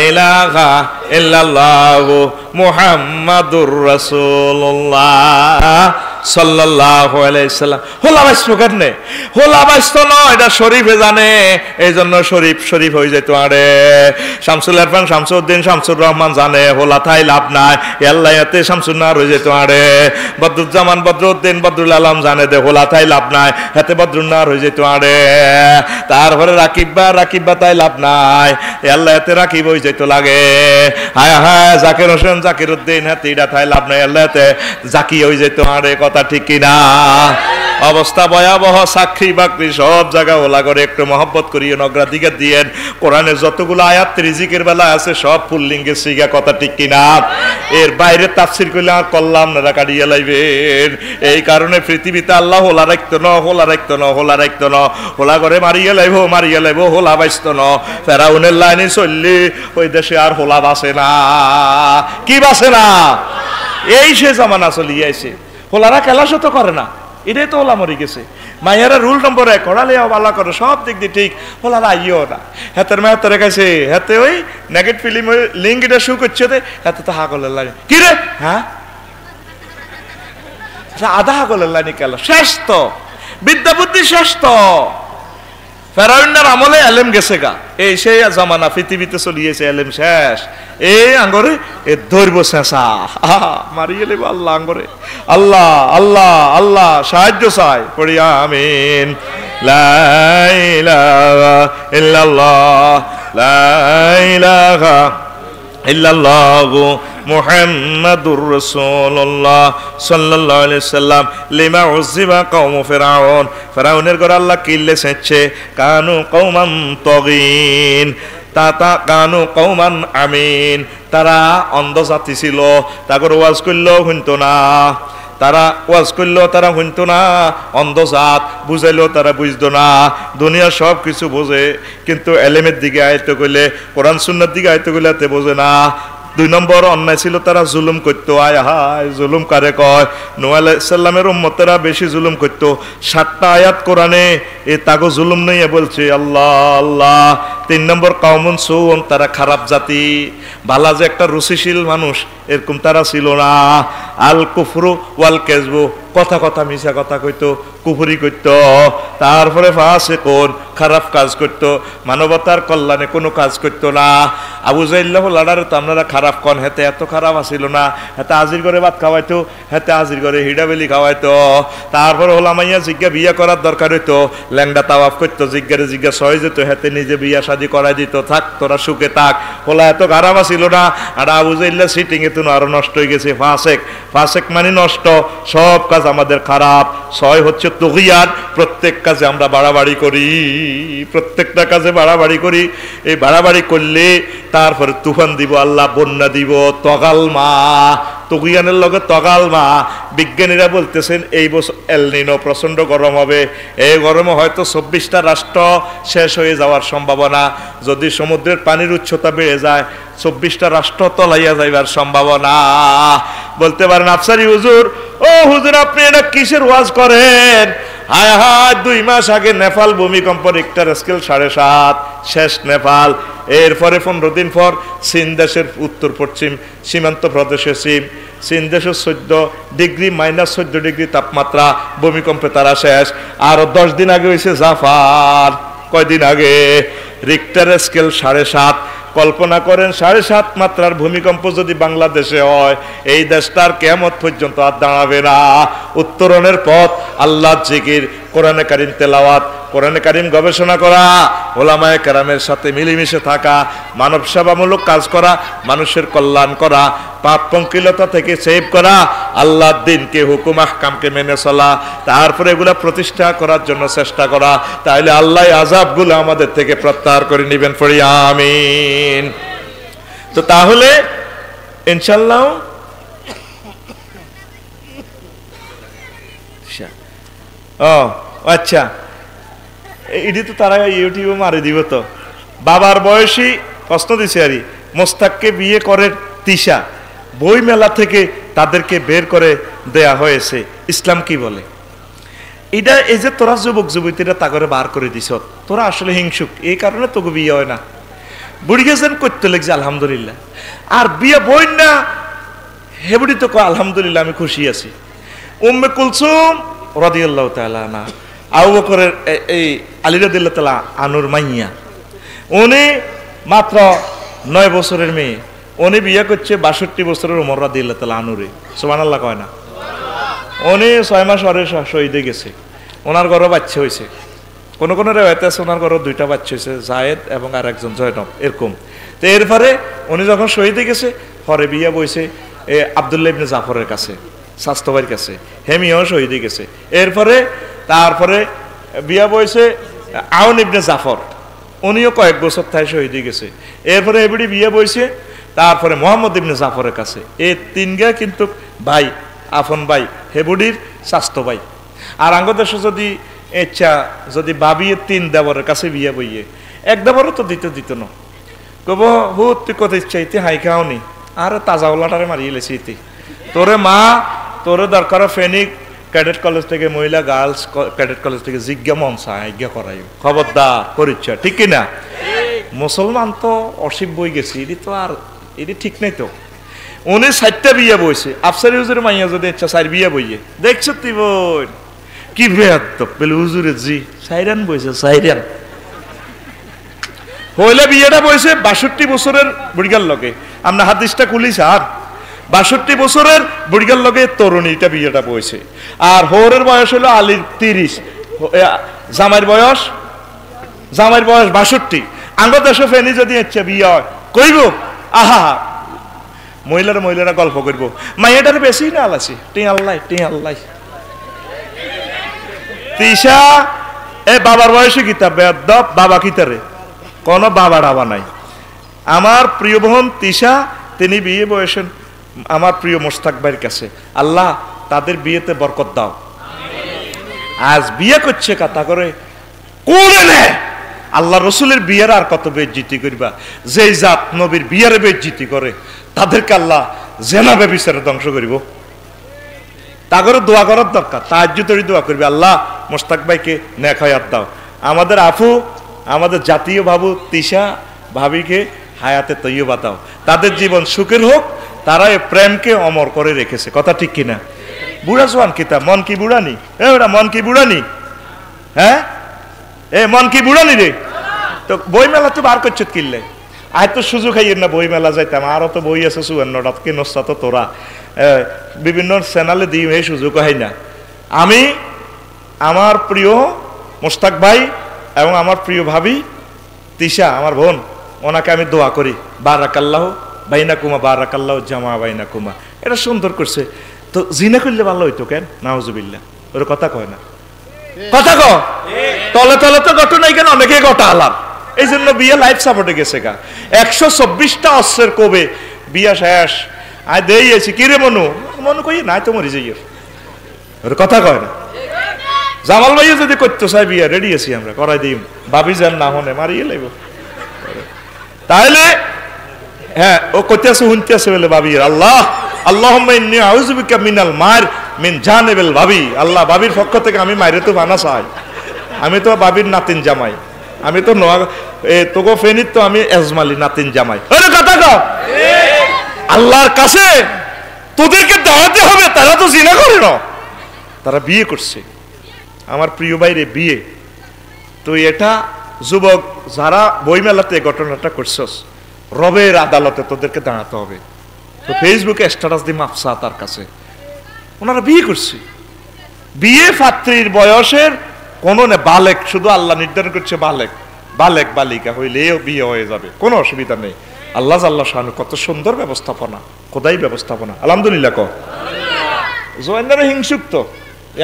ইলাহা ইল্লাল্লাহু মুহাম্মাদুর রাসূলুল্লাহ। সাল্লাল্লাহু আলাইহি সাল্লাম। হোলা বাইছো কেন? হোলা বাইছো না, এটা শরীফে জানে, এই জন্য শরীফ শরীফ হয়ে যেত। আরে শামসুল ইরফান শামসুদ্দিন শামসুর রহমান জানে হোলা থাই লাভ নাই, আল্লাহ এতে শামসুন নার হয়ে যেত। আরে বদরুজ্জামান বদরুদ্দিন বদরুল আলম জানে দে হোলা থাই লাভ নাই, হাতে বদরুন্নার হয়ে যেত। আরে তারপরে রাকিব্বা তাই লাভ নাই, আল্লাহ এতে রাকিব হয়ে যেত লাগে। হায় হায় জাকির হোসেন জাকির উদ্দিন হাতে এটা থাই লাভ নাই, আল্লাহ এতে জাকি হয়ে যেত। আরে কথা ঠিক কিনা? অবস্থা ভয়াবহ, চাকরি বাকরি সব জায়গা ওলা করে একটু মহব্বত করিয়ে অগ্রাধিকার দিয়েন। কোরআনের যতগুলো আয়াত রিজিকের বেলা আছে সব পুল্লিঙ্গের সিগা, কথা ঠিক কিনা? এর বাইরে তাফসির করলে আর করলাম না, কাটিয়ে লাইবেন। এই কারণে পৃথিবীতে আল্লাহ হোলা রাখতো না, হোলা রাখতো না, হোলা রাখতো না, হোলা করে মারিয়ে লাইব, হোলা বাইসত না। ফেরাউনের লাইনে চললে ওই দেশে আর হোলা বাসে না। কি বাসে না? এই সে জামানা চলিয়ে আইছে, হোলারা খেলাশো তো করে না, এটাই তো ওলা মরে গেছে। মাইয়ারা রুল নম্বর 1, ওড়ালে বালা করে সব দিক দিয়ে ঠিক, হোলারা আইও না। হাতের মায়ের কাছে হাতে ওই নেগেট ফিল্ম লিঙ্ক এটা শু করছে, হাতে তো হাগলের লাইন। কি রে? হ্যাঁ আধা হাগলের লাইনে খেলা শেষ তো, বিদ্যা বুদ্ধি শেষ তো। ফেরাউনের আমলে এলেম গেছে গা, এই সেই জামানা পৃথিবীতে চলিয়েছে, এলেম শেষ। এই আঙ্গরে এ ধরব শেষা মারিয়ে নেব আল্লাহ আঙ্গরে। আল্লাহ আল্লাহ আল্লাহ সাহায্য চাই, পড়ি আমিন। লা ইলাহা ইল্লাল্লাহ, লা ইলাহা ইল্লাল্লাহু মুহাম্মাদুর রাসূলুল্লাহ সাল্লাল্লাহু আলাইহি সাল্লাম। লিমা উযিবা কওম ফিরাউন, ফিরাউনের ঘর আল্লাহ কিল্লে সেচ্ছে। কানু কওমান তাগিন, কানু কওমান আমিন, তারা অন্ধ জাতি ছিল, তারপর ওয়াজ করলেও শুনতো না, তারা ওয়াজ করলেও তারা শুনতো না, অন্ধজাত, বুঝাইলেও তারা বুঝতো না। দুনিয়া সব কিছু বোঝে, কিন্তু এলেমের দিকে আয়ত্ত করলে, কোরআন সুন্নাহর দিকে আয়ত্ত করলে এতে বোঝে না। 2 নম্বর অন্যায় ছিল, তারা জুলুম করতো। আয় হায়, জুলুম কারে কয়? নূহ আলাইহিস সালামের উম্মতেরা বেশি জুলুম করতো। 7টা আয়াত কোরআনে এ তাগো জুলুম নিয়ে বলছে, আল্লাহ আল্লাহ। 3 নম্বর কওমুন সুউন, তারা খারাপ জাতি। বালা যে একটা রুচিশীল মানুষ এরকম তারা ছিল না। আল কুফরু ওয়াল কেজবু, কথা কথা মিছা কথা কইতো, কুফরি করতো। তারপরে ফাসিকুন, খারাপ কাজ করতো, মানবতার কল্যাণে কোনো কাজ করতো না। আবু জাইল্লাহ লাড়ারে তো আপনারা খারাপ কন, হেতে এত খারাপ আসিল না, হেতে আজির করে ভাত খাওয়াইতো, হেতে আজির করে হিডাবেলি খাওয়াইতো। তারপরে হোলামাইয়া জিজ্ঞা বিয়া করার দরকার হইতো, ল্যাংডা তাওয়াফ করতো, জিজ্ঞা সয় যেত, হেতে নিজে বিয়া শাদি করাই দিত, থাক তোরা সুখে থাক। হোলা এত খারাপ আসিল না। আর আবু জাইল্লাহ সিটিং এ তো আরো নষ্ট হয়ে গেছে। ফাসেক মানে নষ্ট, সব কাজ আমাদের খারাপ। 6 হচ্ছে তুগিয়ান, প্রত্যেক কাজে আমরা বাড়াবাড়ি করি, প্রত্যেকটা কাজে বাড়াবাড়ি করি। এই বাড়াবাড়ি করলে তারপরে তুফান দিব আল্লাহ, বন্যা দিব। তগালমা, তুগিয়ানের লগে তগালমা। বিজ্ঞানীরা বলতেছেন এই বছর এল নিনো, প্রচন্ড গরম হবে। এই গরমে হয়তো 24টা রাষ্ট্র শেষ হয়ে যাওয়ার সম্ভাবনা। যদি সমুদ্রের পানির উচ্চতা বেড়ে যায়, 24টা রাষ্ট্র তলাইয়া যাইবার সম্ভাবনা। বলতে পারেন আফসারি হুজুর, ও হুজুর আপনি এটা কিসের ওয়াজ করেন? হায় হায়, 2 মাস আগে নেপাল ভূমিকম্প, রিক্টার স্কেল 7.5, শেষ নেপাল। এরপরে 15 দিন পর চীন দেশের উত্তর পশ্চিম সীমান্ত প্রদেশে চীন দেশের 14 ডিগ্রি -14 ডিগ্রি তাপমাত্রা, ভূমিকম্পে তারা শেষ। আর 10 দিন আগে হয়েছে জাপান। কয়দিন আগে? Richter scale 7.5। কল্পনা করেন 7.5 মাত্রার ভূমিকম্প যদি বাংলাদেশে হয়, এই দেশটার কিয়ামত পর্যন্ত আর দাঁড়াবে না। উত্তরণের পথ আল্লাহর জিকির, কোরআনে কারীম তেলাওয়াত, কোরআনে কারীম গবেষণা করা, ওলামায়ে কেরামের সাথে মিলেমিশে থাকা, মানব সেবামূলক কাজ করা, মানুষের কল্যাণ করা, পাপ পঙ্কিলতা থেকে সেভ করা, আল্লাহর দিনকে, হুকুম আহকামকে মেনে চলা, তারপরে এগুলা প্রতিষ্ঠা করার জন্য চেষ্টা করা। তাহলে আল্লাহ আযাবগুলো আমাদের থেকে প্রত্যাহার করে নেবেন, পড়ি আমিন। তো তাহলে ইনশাআল্লাহ আচ্ছা, এটি তো তারা ইউটিউবে মারি দিব। তো বাবার বয়সী প্রশ্ন দিছে আরি, মোস্তাককে বিয়ে করে তিশা, বই মেলা থেকে তাদেরকে বের করে দেয়া হয়েছে, ইসলাম কি বলে? এটা এই যে তোরা যুবক যুবতীরা তা করে বার করে দিছ, তোরা আসলে হিংসুক, এই কারণে তোকে বিয়ে হয় না। বুড়ি গেছেন করতে লেগেছে আলহামদুলিল্লাহ, আর বিয়ে বই না হেবুড়ি তো আলহামদুলিল্লাহ আমি খুশি আছি। উম্মে কুলসুম রাদিয়াল্লাহু তাআলা আনহা, আবু বকরের এই আলী রাদিয়াল্লাহু তাআলা আনুর মাইয়া, উনি মাত্র 9 বছরের মেয়ে, উনি বিয়ে করছে 62 বছরের ওমর রাদিয়াল্লাহু তাআলা আনুরে। সুবহানাল্লাহ কয় না? উনি 6 মাস পরে শহীদ হয়ে গেছে, ওনার ঘরে বাচ্চা হয়েছে। কোন কোন রেওয়ায়েতে আছে ওনার ঘরে 2টা বাচ্চা হয়েছে, জায়েদ এবং আর একজন জয়নব, এরকম। তো এরপরে উনি যখন শহীদ হয়ে গেছে, পরে বিয়ে বইছে আব্দুল্লাহ ইবনে জাফরের কাছে, স্বাস্থ্যবাড়ির কাছে, হেমিও শহীদ হয়ে গেছে। এরপরে তারপরে বিয়ে বইছে আউন ইবনে জাফর, উনিও কয়েক বছর তাই শহীদ হয়ে গেছে। এরপরে এবারে বিয়ে বইছে তারপরে মোহাম্মদ ইবনে জাফরের কাছে। এই 3টা কিন্তু ভাই, আপন ভাই, হেবুডির স্বাস্থ্য ভাই। আর আঙ্গদেশে যদি ইচ্ছা যদি ভাবিয়ে 3 দেবরের কাছে বিয়ে বইয়ে, 1 দেবরও তো দিত না, কব হুত তুই কত ইচ্ছা ইতি হাই খাওনি, আর তাজাওয়ালাটারে মারিয়ে লেছি ইতি, তোরে মা তোরে দরকার ফেনিক ক্যাডেট কলেজ থেকে, মহিলা গার্লস ক্যাডেট কলেজ থেকে জিজ্ঞা মনসা আজ্ঞা করাই, খবরদার করিচ্ছা, ঠিক কিনা? মুসলমান তো অসিব বই গেছি, এটি তো আর এটি ঠিক নেই তো। উনি 4টা বিয়ে বইছে, আফসারি হুজুরের মাইয়া যদি ইচ্ছা 4 বিয়ে বইয়ে, দেখছো তুই বোন কি বেয়াদব বলে হুজুরের জি সাইরান বইছে, সাইরান হইলে বিয়েটা বইছে 62 বছরের বুড়িগার লগে। আমরা হাদিসটা খুলি স্যার, 62 বছরের বুড়িগার লগে তরুণীটা বিয়েটা বইছে। আর হৌরের বয়স হলো আলীর 30, জামাইয়ের বয়স 62। আঙ্গ দেশে ফেনি যদি ইচ্ছা বিয়ে হয় কইব, আহা মহিলারা গল্প করবো, মাইয়াটার বেশি না আলাসি টি আল্লাহ তিশা এ বাবার বয়সে কিতাব বেয়াদব, বাবা কিতারে কোনো বাবা ডাবা নাই। আমার প্রিয় বোন তিশা, তিনি বিয়ে বয়সেন আমার প্রিয় মোস্তাক ভাইয়ের কাছে। আল্লাহ তাদের বিয়েতে বরকত দাও। আজ বিয়ে করছে কথা করে কোনে নে, আল্লাহ রসুলের বিয়ের আর কত বেজ্জিতি করবা। যেই জাত নবীর বিয়ের বেজ্জিতি করে তাদেরকে আল্লাহ জেনা ব্যভিচারে ধ্বংস করিব। তাগরে দোয়া করার দরকার, তাহাজ্জুদের দোয়া করবে, আল্লাহ মোস্তাক ভাইকে নেক হায়াত দাও। আমাদের আফু, আমাদের জাতীয় বাবু তিশা ভাবিকে হায়াতে তৈয়বা দাও, তাদের জীবন সুখের হোক, তারা এই প্রেমকে অমর করে রেখেছে। কথা ঠিক কিনা? বুড়া জোয়ান কিতাব, মন কি বুড়ানি, ওরা মন কি বুড়ানি, হ্যাঁ মন কি বুড়ানি রে। তো বই মেলা তো বার করছত কিনলে, আয় তো সুযোগ খাইয়ের না বই মেলা যাইতাম, আরও তো বই আছে 54টা, কিনস্তা তো তোরা বিভিন্ন চ্যানেলে দিই, এই সুযোগ হয় না। আমি আমার প্রিয় মোস্তাক ভাই এবং আমার প্রিয় ভাবি তিশা, আমার বোন, ওনাকে আমি দোয়া করি, বারাকাল্লাহ বাইনাকুমা, বারাকাল্লাহ জামা বাইনাকুমা। এটা সুন্দর করছে। তো জিনা করলে ভালো হইতো কেন? নাউজুবিল্লাহ, ওর কথা কয় না, কথা কো তলে তলে তো ঘটনাই কেন, অনেকে ঘটা আলাপ। এই জন্য বিয়ে লাইফ সাপোর্টে গেছে গা। 124টা অস্ত্রের কবে বিয়া শেষ, আয় দিয়েছি কিরে মনু কই নাই তো মরি যাই, ওর কথা কয় না। জামাল ভাইও যদি করতে চাই বিয়া রেডি আছি আমরা, করাই দিই, ভাবি যান না হনে মারিয়ে লাইব। তাহলে হ্যাঁ ও করতে আছে শুনতে আছে বলে ভাবি, আল্লাহ আল্লাহুম্মা ইন্নী আউযু বিকা মিনাল মার মিন জানিবিল ভাবি, আল্লাহ ভাবির পক্ষ থেকে আমি মাইরে তো বানা চাই। আমি তো ভাবির নাতিন জামাই, আমি তো তোকে ফেনিত তো আমি এজমালি নাতিন জামাই। ওরে কথা কও, আল্লাহর কাছে তোদেরকে দাঁড়াতে হবে, তারা তো জিনা করে না, তারা বিয়ে করছে। আমার প্রিয় ভাইরে বিয়ে, তো এটা যুবক যারা বইমেলাতে ঘটনাটা করছস, রবের আদালতে তোদেরকে দাঁড়াতে হবে। তো ফেসবুকে স্ট্যাটাস দিয়ে মাপসা তার কাছে, ওনারা বিয়ে করছে। বিয়ে পাত্রীর বয়সের কোনো না, বালেক, শুধু আল্লাহ নির্ধারণ করছে বালেক বালিকা হইলেও বিয়ে হয়ে যাবে, কোনো অসুবিধা নেই। আল্লাহ শানু কত সুন্দর ব্যবস্থাপনা, খোদাই ব্যবস্থাপনা, আলহামদুলিল্লাহ। জয়েন্দারে হিংসুক তো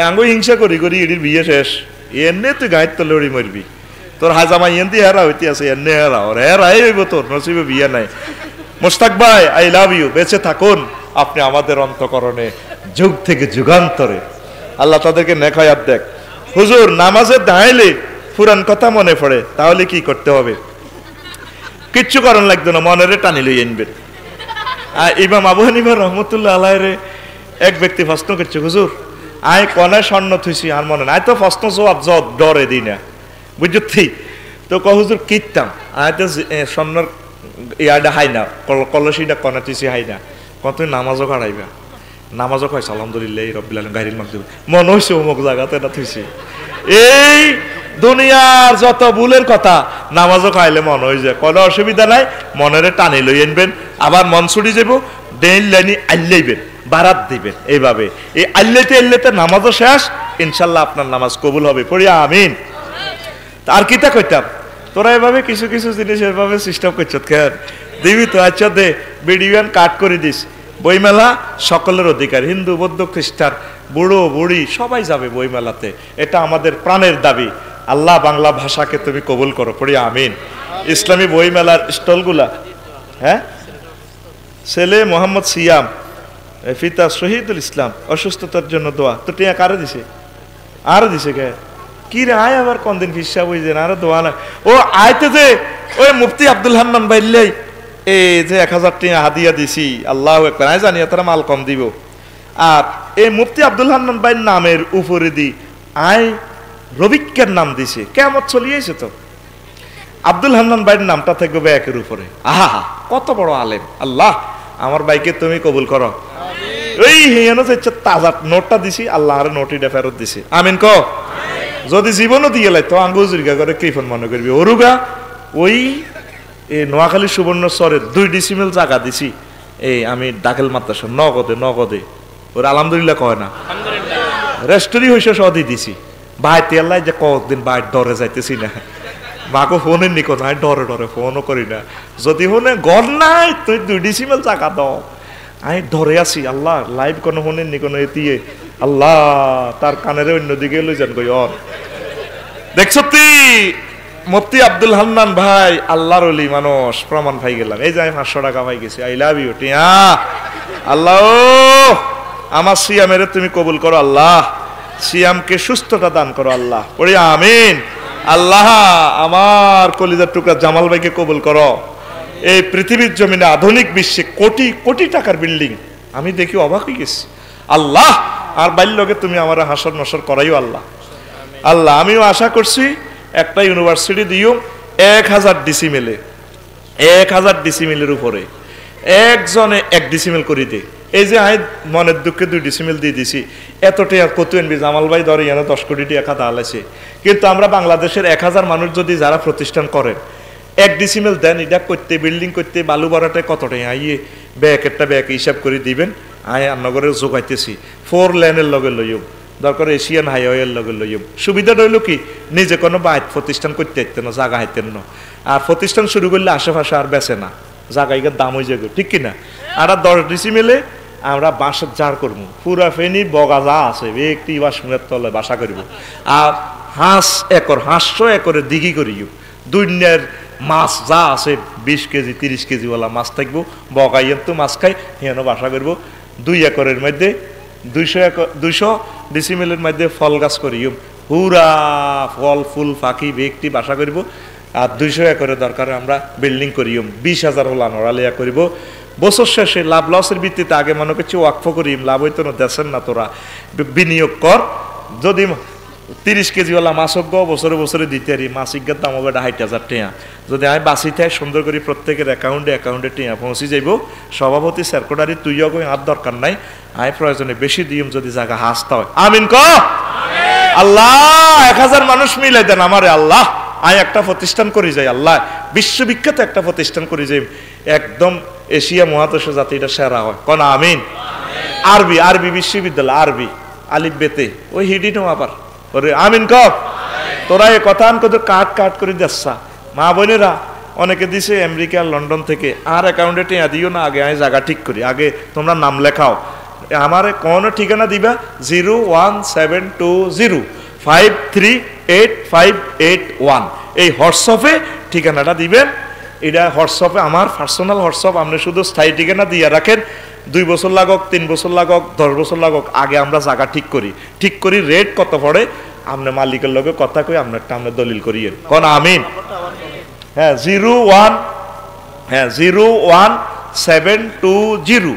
আঙ্গু হিংসা করি এটির বিয়ে শেষ, এনে তুই গায়ের তো লড়ি মরবি, তোর হাজামা এনতি হেরা হইতে আছে, এনে হেরা ওর হেরাই হইব, তোর নসিবে বিয়ে নাই। মোস্তাক ভাই আই লাভ ইউ, বেঁচে থাকুন আপনি আমাদের অন্তঃকরণে যুগ থেকে যুগান্তরে। আল্লাহ তাদেরকে নেক হায়াত দেখ। হুজুর নামাজে দাঁড়াইলে পুরান কথা মনে পড়ে, তাহলে কি করতে হবে? কিচ্ছু করার লাগতো না, মনের টানি লই আনবেন। আর ইমাম আবু হানিফা রহমতুল্লাহ আলাইহির এক ব্যক্তি প্রশ্ন করছে, হুজুর আয় কনে স্বর্ণ থুইছি আর মনে নাই তো, প্রশ্ন জবাব ডরে দিই না, বুঝছি তো ক হুজুর কিনতাম, আয় তো স্বর্ণর ইয়াটা হাই না, কলসিটা কনে থুইছি হাই না, কত নামাজও কাড়াইবা। নামাজও কয়েছে আলহামদুলিল্লাহ রব্বিল আলামিন গায়রিল মাগদুব, মনে হয়েছে অমুক জায়গাতে এটা থুইছে। এই দুনিয়ার যত ভুলের কথা নামাজও খাইলে মনে হয়ে যায়, কোনো অসুবিধা নাই, মনেরে টানি লই আনবেন, আবার মন ছুটি যাব, ডেইন লাইনি আল্লাইবেন, বারাত দিবেন, এইভাবে এই আল্লাইতে নামাজও শেষ, ইনশাল্লাহ আপনার নামাজ কবুল হবে, পড়ি আমিন। আর কিতা কইতাম, তোরা এভাবে কিছু কিছু জিনিস এভাবে সিস্টেম করছ, খেয়াল দিবি তো, আচ্ছা দে বিডিওয়ান কাট করে দিস। বইমেলা সকলের অধিকার, হিন্দু বৌদ্ধ খ্রিস্টান বুড়ো বুড়ি সবাই যাবে বইমেলাতে, এটা আমাদের প্রাণের দাবি। আল্লাহ বাংলা ভাষাকে তুমি কবুল করো, পড়ি আমিন। ইসলামী বইমেলার স্টলগুলা, হ্যাঁ, ছেলে মোহাম্মদ সিয়াম, পিতা শহীদুল ইসলাম, অসুস্থতার জন্য দোয়া, তো টিয়া কারে দিছে? আরো দিছে কে? কি রে আয় আবার কোন দিন ফিসা বুঝছেন, আরো দোয়া না। ও আয়তে যে ওই মুফতি আব্দুল হান্নান বাইল্লাই এই যে 1000 টাকা হাদিয়া দিছি, আল্লাহু আকবার, আমি জানি তারা মাল কম দিব। আর এই মুফতি আব্দুল হান্নান ভাইয়ের নামের উপরে দি আয় রবিকের নাম দিছে, কেমন চলিয়েছে তো আব্দুল হান্নান ভাইয়ের নামটা থাকবে ব্যাকের উপরে। আহা কত বড় আলেম, আল্লাহ আমার ভাইকে তুমি কবুল করো। ওই হেয়ানো হচ্ছে তাজা নোটটা দিছি, আল্লাহ আর নোটিটা ফেরত দিছি, আমিন ক। যদি জীবনও দিয়ে লাই তো আঙ্গুজুরিকা করে কৃপন মনে করবি। ওরুগা ওই নোয়াখালী সুবর্ণচরের 2 ডিসিমেল জায়গা দিছি, এই আমি ডাকেল মাদ্রাসা নগদে ওর আলহামদুলিল্লাহ কয় না, রেস্টুরি হয়েছে সদি দিছি। ভাই তেল্লাই যে কতদিন ভাই ডরে যাইতেছি না, মাকে ফোনের নিকো নাই, ডরে ফোনও করি না। যদি ফোনে ঘর নাই তুই 2 ডিসিমেল জায়গা দাও, আমি ধরে আছি। আল্লাহ লাইভ কোনো ফোনের নিকো এতিয়ে, আল্লাহ তার কানের অন্যদিকে লই যান কই অন। দেখছ তুই মুফতি আব্দুল হান্নান ভাই আল্লাহর ওলি মানুষ, প্রমাণ পাই গেলাম। এই যে আমি 500 টাকা পাই গেছি, আই লাভ ইউ টিয়া। আল্লাহ আমার সিয়ামের তুমি কবুল করো, আল্লাহ সিয়ামকে সুস্থতা দান করো, আল্লাহ পড়ি আমিন। আল্লাহ আমার কলিজার টুকরা জামাল ভাইকে কবুল করো। এই পৃথিবীর জমিনে আধুনিক বিশ্বে কোটি কোটি টাকার বিল্ডিং আমি দেখি অবাক হয়ে গেছি। আল্লাহ আর বাল্যকে তুমি আমার হাসর নসর করাইও আল্লাহ। আল্লাহ আমিও আশা করছি একটা ইউনিভার্সিটি দিও 1000 ডিসিমেলে, 1000 ডিসিমেলের উপরে একজনে 1 ডিসিমেল করে দে। এই যে আয় মনের দুঃখে 2 ডিসিমেল দিয়ে দিছি, এতটা কত এনবি জামাল ভাই ধরে এনে 10 কোটি টাকা দাঁড়াইছে। কিন্তু আমরা বাংলাদেশের 1000 মানুষ যদি যারা প্রতিষ্ঠান করেন 1 ডিসিমেল দেন, এটা করতে বিল্ডিং করতে বালু বাড়াতে কত টাকা আইয়ে একটা ব্যাগ হিসাব করে দিবেন। আয় নগরে যোগাইতেছি 4 লেনের লগে লইম, দরকার এশিয়ান হাইওয়ের লগে লইম। সুবিধা রইল কি নিজে কোনো বাইক প্রতিষ্ঠান করতে হইতেন না, জায়গা হাইতেন না। আর প্রতিষ্ঠান শুরু করলে আশেপাশে আর বেচে না, জায়গায় দাম হয়ে যাবে, ঠিক কিনা? আর 10 ডিসিমেলে আমরা বাঁশের জার করবো, পুরা ফেনি বগা যা আছে একটি বাসনের তলে বাসা করব। আর হাঁস 500 একরের দিঘি করিও, দুনিয়ার মাছ যা আছে 20 কেজি 30 কেজিওয়ালা মাছ থাকবো, বগাইয়ের তো মাছ খাই হেন বাসা করবো। 2 একরের মধ্যে 200 ডিসিমেলের মধ্যে ফল গাছ করিও, পুরা ফল ফুল পাখি ব্যক্তি বাসা করব। আর 200 একরে দরকার আমরা বিল্ডিং করিও, 20,000 হল নড়ালিয়া করব। বছর শেষে লাভ লসের ভিত্তিতে আগে মনে করছি ওয়াকফ করিম, লাভ হইতো না দেশের না, তোরা বিনিয়োগ কর। যদি 30 কেজিওয়ালা মাছ হোক বছরে বছরে দিতে পারি, মাসিকের দাম হবে 60,000 টাকা। যদি আমি বাঁচি থাই সুন্দর করে প্রত্যেকের অ্যাকাউন্টে টাকা পৌঁছে যাইব। সভাপতি সেক্রেটারি তুইও কই আর দরকার নাই, আমি প্রয়োজনে বেশি দিম যদি জায়গা হাসতে হয়, আমিন ক। আল্লাহ 1000 মানুষ মিলে দেন আমারে, আল্লাহ আমি একটা প্রতিষ্ঠান করি যাই, আল্লাহ বিশ্ববিখ্যাত একটা প্রতিষ্ঠান করি যাই, একদম এশিয়া মহাদেশে যাতে এটা সেরা হয়, কোন আমিন। আরবি বিশ্ববিদ্যালয়, আরবি আলিফ বেতে ওই হিডি নো আবার ওরে, আমিন ক। তোরা এ কথা তোদের কাট করে যাচ্ছা মা বোনেরা, অনেকে দিছে আমেরিকা লন্ডন থেকে, আর অ্যাকাউন্টে টিয়া দিও না, আগে আমি জায়গা ঠিক করি, আগে তোমরা নাম লেখাও। আমার কোন ঠিকানা দিবা 01725388581, এই হোয়াটসঅ্যাপে ঠিকানাটা দিবেন। এটা হোয়াটসঅ্যাপে আমার পার্সোনাল হোয়াটসঅ্যাপ, আপনি শুধু স্থায়ী ঠিকানা দিয়ে রাখেন। 2 বছর লাগক 3 বছর লাগক 10 বছর লাগক, আগে আমরা জায়গা ঠিক করি রেট কত পড়ে, আপনি মালিকের লগে কথা কই আপনারটা আমরা দলিল করিয়েন, কোন আমিন। হ্যাঁ 01720,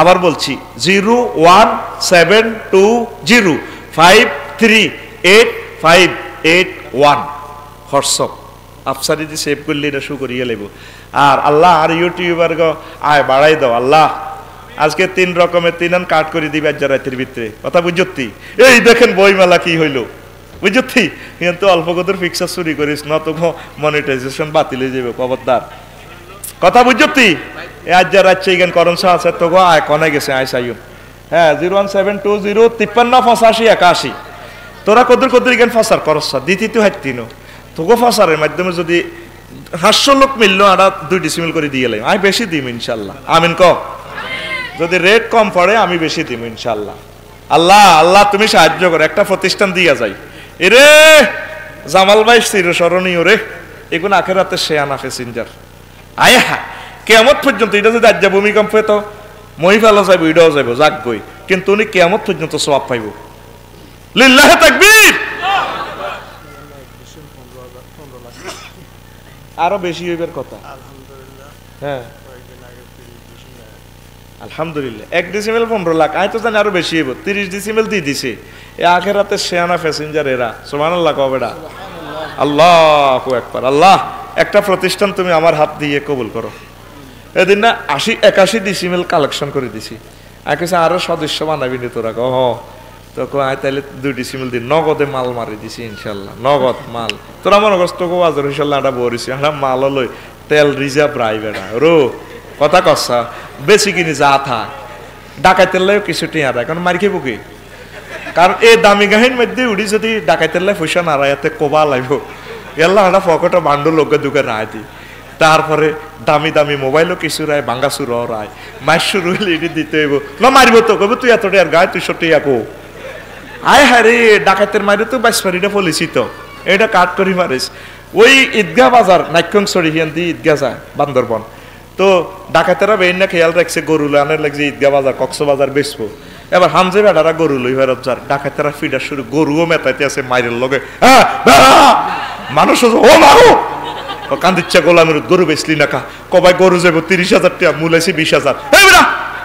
আবার বলছি 01720538581 হোয়াটসঅ্যাপ। আফসারি দিয়ে সেভ করলে এটা শু করিয়ে লেব। আর আল্লাহ আর ইউটিউবার গো আয় বাড়াই দাও, আল্লাহ আজকে 3 রকমের 3 আন কাট করে দিবে আজ রাতের ভিতরে কথা বুঝতি এই দেখেন বইমেলা কি হইলো বুঝতি কিন্তু অল্প কদর ফিক্সার চুরি করিস না তো মনিটাইজেশন বাতিল হয়ে যাবে খবরদার কথা বুঝতি আজ রাত এইখান করণ শাহ আছে তো আয় কনে গেছে আয় সাইয়ুন হ্যাঁ 01720538581 তোরা কদর কদর এখান ফসার করস দিতি তো হাইতিনো তোকে ফসারের মাধ্যমে যদি 500 লোক মিললো আর 2 ডিসিমিল করে দিয়ে গেলাম আমি বেশি দিম ইনশাল্লাহ আমিন ক যদি রেট কম পড়ে আমি বেশি দিব ইনশাআল্লাহ আল্লাহ আল্লাহ তুমি সাহায্য করো একটা প্রতিষ্ঠান দিয়া যাই এরে জামাল ভাই চিরস্মরণীয় রে এগুলো আখেরাতে শেয়ানা প্যাসেঞ্জার আয় হা কিয়ামত পর্যন্ত এটা যদি আজ ভূমিকম্পে তো মই ফেলা যাইব এটাও যাইব যাক গই কিন্তু উনি কিয়ামত পর্যন্ত সওয়াব পাইব লিল্লাহি তাকবীর আরো বেশি হইবার কথা আলহামদুলিল্লাহ হ্যাঁ আলহামদুলিল্লাহ 1 ডিসিমেল 15 লাখ আই তো জানি আরো বেশি হইব 30 ডিসিমেল দিয়ে দিছে এই আখিরাতে শেয়ানা প্যাসেঞ্জার এরা সুবহানাল্লাহ কবেডা আল্লাহু আকবার আল্লাহ একটা প্রতিষ্ঠান তুমি আমার হাত দিয়ে কবুল করো এদিন না 81 ডিসিমেল কালেকশন করে দিছি আর কিছু আরো সদস্য বানাবি নি তোরা কহ তো কয় তাইলে 2 ডিসিমেল দিন নগদে মাল মারি দিছি ইনশাআল্লাহ নগদ মাল তোরা মনে করছ তো বাজার ইনশাআল্লাহ এটা বরিছি আমরা মাল লই তেল রিজার্ভ রাই বেড়া রো কথা কসা বেশি কিনি যা থা ডাকাইতের লাই কিছু টিয়া রায় কারণ মারি খেবো কি কারণ এই দামি গাহিন মধ্যে উড়ি যদি ডাকাইতের লাই পয়সা না রায় এতে কোবা লাগব এল্লা একটা পকেটে বান্ডু লোকে দুকে রায় দি তারপরে দামি দামি মোবাইলও কিছু রায় ভাঙ্গা সুর রায় মার শুরু হইলে এটি দিতে হইব না মারিব তো কবে তুই এতটা আর গায়ে 200 টিয়া কো আয় হ্যাঁ রে ডাকাইতের মারি তো 22 ফারিটা ফলিছি তো এটা কাট করি মারিস ওই ঈদগাহ বাজার নাইকংসরি হিয়ান দি ঈদগাহ যায় বান্দরবন তো ডাকাতেরা বেইন না খেয়াল রাখছে গরু লানের লাগছে ঈদগাহ বাজার কক্সবাজার বেচবো এবার হামজে বেড়ারা গরু লই ফেরত যার ডাকাতেরা ফিডার শুরু গরুও মেতাইতে আছে মাইরের লগে মানুষ ও মারো কান্দিচ্ছা গোলামের গরু বেচলি না কা কবাই গরু যাবো 30,000 টাকা মূলাইছি 20,000 এই বেড়া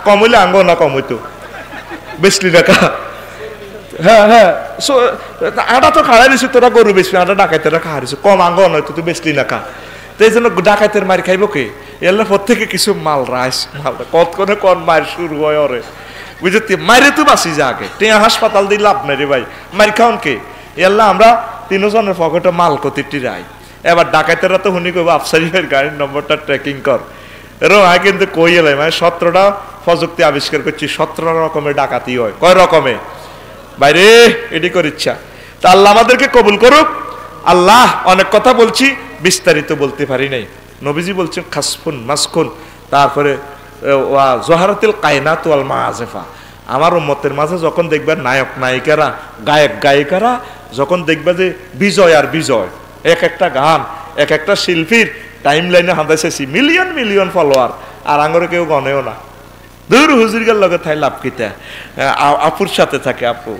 কম হইলে আঙ্গ না কম হইতো বেচলি না কা হ্যাঁ হ্যাঁ আটা তো খাড়াই দিছি তোরা গরু বেচবি আটা ডাকাইতেরা খাওয়া দিছে কম আঙ্গ নয়তো তুই বেচলি না কা তো এই জন্য ডাকাইতের মার খাইব কে এল্লা প্রত্যেকে কিছু মাল রাইস মাল কত করে কোন মার শুরু হয় ওরে বুঝতে মারে তো বাঁচি যা আগে টিয়া হাসপাতাল দিয়ে লাভ নাই রে ভাই মার খাওন কে এল্লা আমরা 3 জনের পকেটে মাল কতিটি রাই এবার ডাকাইতেরা তো শুনি কইব আফসারিফের গাড়ির নম্বরটা ট্র্যাকিং কর এরকম আগে কিন্তু কই এলাই মানে 17টা প্রযুক্তি আবিষ্কার করছি 17 রকমের ডাকাতি হয় কয় রকমে বাইরে এটি কর ইচ্ছা তা আল্লাহ আমাদেরকে কবুল করুক আল্লাহ অনেক কথা বলছি বিস্তারিত বলতে পারি নাই নবীজি বলছেন খাসফুন মাসকুন তারপরে জোহারাতুল কায়নাত ওয়াল মাআজিফা আমার উম্মতের মাঝে যখন দেখবে নায়ক নায়িকারা গায়ক গায়িকারা যখন দেখবে যে বিজয় আর বিজয় এক একটা গান এক একটা শিল্পীর টাইমলাইনে হাঁদাইছে মিলিয়ন মিলিয়ন ফলোয়ার আর আঙরে কেউ গনেও না দূর হুজুরগার লগে থাই লাভ কিতা আপুর সাথে থাকে আপু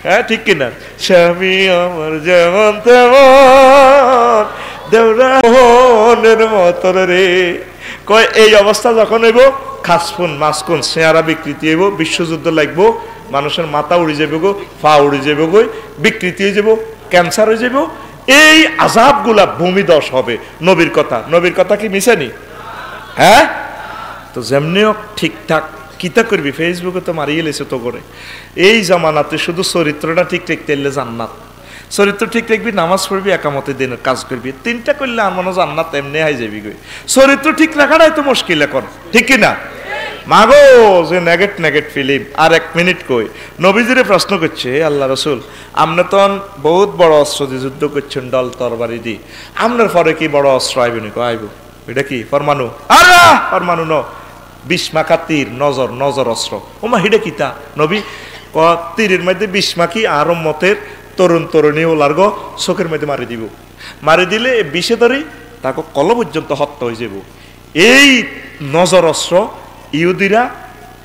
হ্যাঁ ঠিক কিনা স্বামী আমার যেমন তেমন দেওরানের মতন রে কয় এই অবস্থা যখন হইব খাসফুন মাসকুন চেহারা বিকৃতি হইব বিশ্বযুদ্ধ লাগবো মানুষের মাথা উড়ে যাবে গো পা উড়ে যাবে গো বিকৃতি হয়ে যাব ক্যান্সার হয়ে যাব এই আযাবগুলা ভূমিধস হবে নবীর কথা কি মিশানি হ্যাঁ তো যেমনিও ঠিকঠাক কিতা করবি ফেসবুকে তো মারিয়ে লেছে তো করে এই জামানাতে শুধু চরিত্রটা ঠিক রাখতে এলে জান্নাত চরিত্র ঠিক রাখবি নামাজ পড়বি একামতে দিনের কাজ করবি 3টা করলে আর মনে জান্নাত এমনি হাই যাবি গই চরিত্র ঠিক রাখাটাই তো মুশকিল এখন ঠিক কিনা মাগো যে নেগেট ফিল্ম আর 1 মিনিট কই নবীজিরে প্রশ্ন করছে আল্লাহ রাসূল আপনি তো বহুত বড় অস্ত্র দিয়ে যুদ্ধ করছেন ডল তরবারি দিয়ে আপনার পরে কি বড় অস্ত্র আইব নি আইব এটা কি পরমাণু আরে পরমাণু ন বিস্মাকা তীর নজর অস্ত্র ওমা হিডে কিতা নবী ক তীরের মধ্যে বিস্মাকি আর উম্মতের তরুণ তরুণী ওলার গো চোখের মধ্যে মারি দিলে বিষে ধরি তাকে কল পর্যন্ত হত্যা হয়ে যাব এই নজর অস্ত্র ইহুদিরা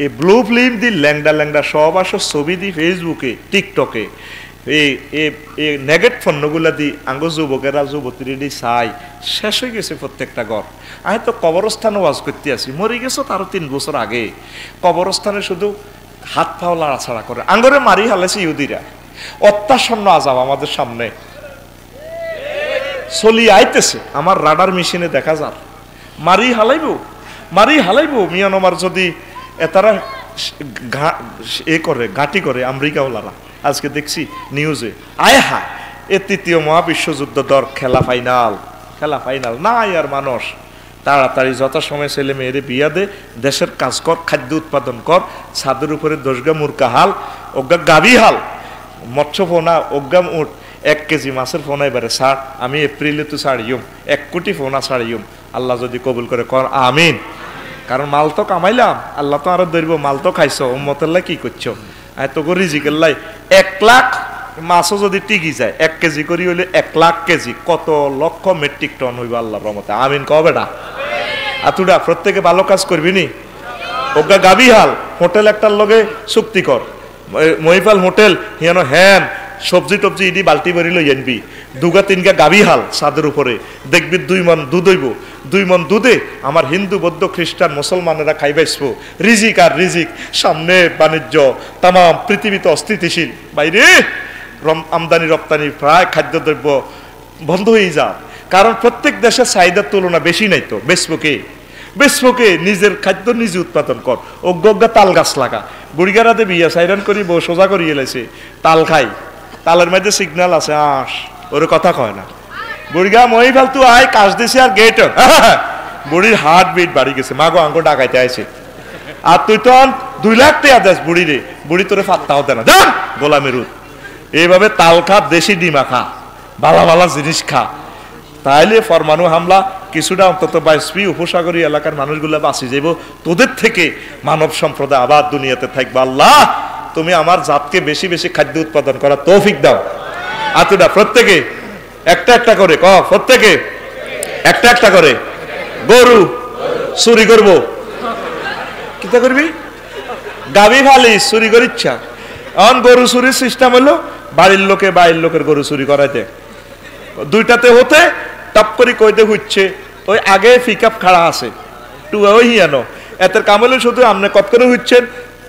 এই ব্লু ফিল্ম দি ল্যাংডা সব আসো ছবি দি ফেসবুকে টিকটকে এই নেগেট ফন্নগুলা দি আঙ্গ যুবকেরা যুবতীরা দি চাই শেষ হয়ে গেছে প্রত্যেকটা ঘর আমি তো কবরস্থানে ওয়াজ করতে আসি মরে গেছো তারও 3 বছর আগে কবরস্থানে শুধু হাত পাও লাড়াছাড়া করে আঙ্গরে মারি হালাইছে ইহুদিরা অত্যাসন্ন আযাব আমাদের সামনে চলি আইতেছে আমার রাডার মেশিনে দেখা যার মারি হালাইবো মিয়ানমার যদি এতারা এ করে ঘাঁটি করে আমেরিকাওয়ালারা, আজকে দেখছি নিউজে, আয় হায় এ তৃতীয় মহাবিশ্বযুদ্ধ দর খেলা ফাইনাল না আর মানুষ তাড়াতাড়ি যথাসময়ে ছেলে মেয়েরে বিয়া দে, দেশের কাজ কর, খাদ্য উৎপাদন কর, ছাদের উপরে দশগা মুরকা হাল, অজ্ঞা গাভী হাল, মৎস্য ফোনা অজ্ঞা উঠ, 1 কেজি মাছের ফোনা এবারে ছাড়, আমি এপ্রিলে তো ছাড়িম, 1 কোটি ফোনা ছাড়িম, আল্লাহ যদি কবুল করে কর আমিন। কারণ মাল তো কামাইলাম, আল্লাহ তো আরো ধরবো, মাল তো খাইছো, উম্মতেল্লাই কি করছো, এত করে রিজিকেল্লাই 1 লাখ মাছও যদি টিকি যায় 1 কেজি করি হইলে 1 লাখ কেজি, কত লক্ষ মেট্রিক টন হইব আল্লাহর রহমতে আমিন কবে না। আতুডা প্রত্যেকে ভালো কাজ করবি নি, ওগা গাবি হাল, হোটেল একটার লগে চুক্তি কর, মহিপাল হোটেল হিয়ান হ্যান সবজি টবজি ইডি বালতি ভরি লই আনবি, 2-3 গাবি হাল ছাদের উপরে, দেখবি 2 মণ দুধ হইব, 2 মণ দুধে আমার হিন্দু বৌদ্ধ খ্রিস্টান মুসলমানেরা খাইবাইসবো, রিজিক আর রিজিক, সামনে বাণিজ্য তাম পৃথিবীতে অস্থিতিশীল, বাইরে আমদানি রপ্তানি প্রায় খাদ্যদ্রব্য বন্ধ হয়ে যা, কারণ প্রত্যেক দেশের চাহিদার তুলনা বেশি নাই তো, বেসপোকে নিজের খাদ্য নিজে উৎপাদন কর, অজ্ঞা তাল গাছ লাগা, বুড়িগারাতে বিয়া সাইরান করি বউ সোজা করি এলাইছে, তাল খাই, তালের মধ্যে সিগন্যাল আছে আস, ওর কথা কয় না, বুড়িগা মই ফালতু আয় কাজ দিছে আর গেট, বুড়ির হার্ট বিট বাড়ি গেছে, মাগো আঙ্গ ডাকাইতে আইছে, আর তুই তো 2 লাখ টাকা দেস বুড়ি রে, বুড়ি তোরে ফাত্তাও দেয় না, জান গোলামেরুদ, এইভাবে তাল খা, দেশি ডিমা খা, ভালা জিনিস খা, তাইলে ফরমানু হামলা কিছুটা অন্তত বাইসপি উপসাগরীয় এলাকার মানুষগুলো বাঁচি যাইব, তোদের থেকে মানব সম্প্রদায় আবার দুনিয়াতে থাকবে। আল্লাহ তুমি আমার জাতকে বেশি বেশি খাদ্য উৎপাদন করার তৌফিক দাও। আতুডা প্রত্যেকে একটা করে প্রত্যেকে একটা করে গরু চুরি করব, কিতা করবি, গাবি ফালি চুরি কর ইচ্ছা, এখন গরু চুরির সিস্টেম হলো বাড়ির লোকের গরু চুরি করাইতে, 2টাতে হতে টপ করে কইতে হচ্ছে, ওই আগে পিকআপ খাড়া আছে টুয়া ওই হিয়ানো, এতের কাম হলে শুধু আপনি কত করে হচ্ছেন,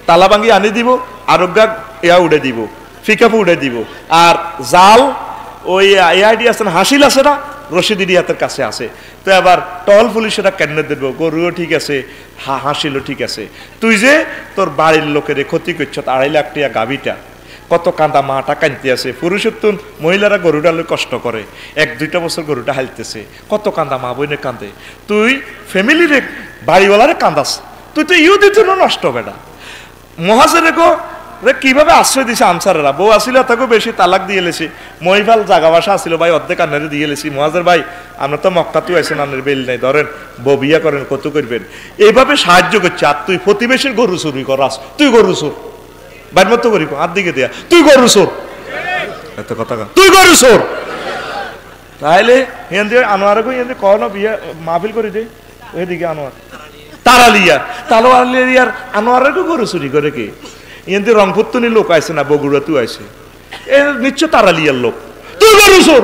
তালা ভাঙ্গি আনি দিব, আরোগ্যা ইয়া উড়ে দিব, পিকআপ উড়ে দিব, আর জাল ওই এআইডি আছে না, হাসিল আছে না, রশিদি হাতের কাছে আছে, তো এবার টহল পুলিশেরা কেন দেবো, গরুও ঠিক আছে, হাসিলও ঠিক আছে, তুই যে তোর বাড়ির লোকের ক্ষতি করছ, 2.5 লাখ টাকা গাভিটা, কত কান্দা মাটা কানতে আছে, পুরুষের তো মহিলারা গরুটা কষ্ট করে, 1-2টা বছর গরুটা হালতেছে, কত কান্দা মা বইনে কান্দে, তুই ফ্যামিলির বাড়িওয়ালারে কান্দাস, তুই তো ইউ দিত নষ্ট বেটা, মহাজের কিভাবে আশ্রয় দিছে আনসারেরা, বউ আসিল তাকে বেশি তালাক দিয়ে এলেছি, মহিফাল জাগা বাসা আসিল ভাই অর্ধেক আন্নারে দিয়ে এলেছি, মহাজের ভাই আমরা তো মক্কাতে আইসেন, আন্নের বেল নাই, ধরেন বউ বিয়া করেন, কত করবেন, এইভাবে সাহায্য করছে, আর তুই প্রতিবেশীর গরু চুরি করাস, তুই গরু চোর, বাইর মতো করি হাত দিকে দেয়া, তুই গরু চোর, এত কথা তুই গরু চোর, তাহলে হেন দিয়ে আনোয়ারে কয় না বিয়া মাহফিল করে দে, ওইদিকে আনোয়ার তালোয়ার আনোয়ারে গরু চুরি করে কি, এতে রংপুর লোক আইছে না, বগুড়া তুই আইছে, এ নিশ্চয় তারালিয়ার লোক, তুই গরু চোর,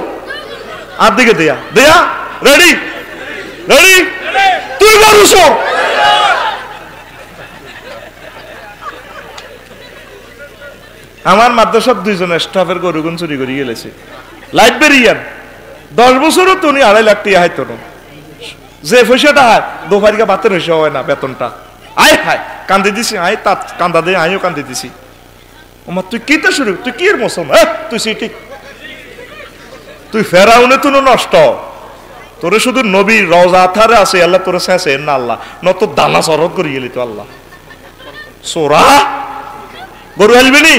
হাত দিকে দেয়া রেডি তুই গরু চোর, আমার মাদ্রাসার 2জন স্টাফের গরুগুন চুরি করে গেলেছে, লাইব্রেরিয়ান 10 বছরও তো উনি 2.5 লাখ টাকা হাইতো না, যে পয়সাটা হয় দোপারিকা বাতের হয়েছে হয় না বেতনটা, আয় হায় কান্দি দিছি, আয় তা কান্দা দে, আমিও কান্দি দিছি, আমার তুই কি তো শুরু, তুই কি এর মুসলমান, তুই ঠিক, তুই ফেরাউনে তুই নষ্ট, তোরে শুধু নবী রওজা থারে আছে, আল্লাহ তোরে শেষে না, আল্লাহ নত দানা সরদ করে গেলি তো, আল্লাহ সোরা গরু হালবি নি,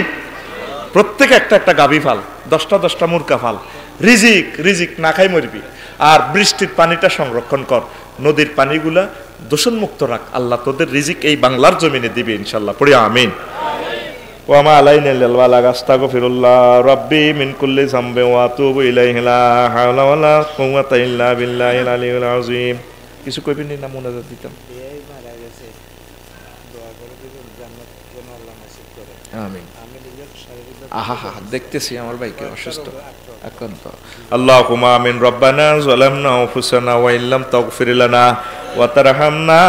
প্রত্যেকে একটা গাভী ফাল, 10টা মুরকা ফাল, রিজিক না খাই মরবি, আর বৃষ্টির পানিটা সংরক্ষণ কর, নদীর পানিগুলা দূষণ মুক্ত রাখ, আল্লাহ তোদের রিজিক এই বাংলার জমিনে দিবে ইনশাআল্লাহ, পড়ি আমিন। ওয়া মা আলাইনা ইল্লাল বালাগ, আস্তাগফিরুল্লাহ রাব্বি মিন কুল্লি যামবি ওয়া আতুবু ইলাইহি, লা হাওলা ওয়ালা কুওয়াতা ইল্লা বিল্লাহিল আলিয়্যিল আযীম। কিছু কইবেন না, মুনাজাত দিতাম, আমিন। আহা দেখতেছি আমার ভাইকে অসুস্থ আক্রান্ত, আল্লাহুম্মা আমিন। রব্বানা যালামনা আনফুসানা ওয়া ইল্লাম তাগফির লানা ওয়া তারহামনা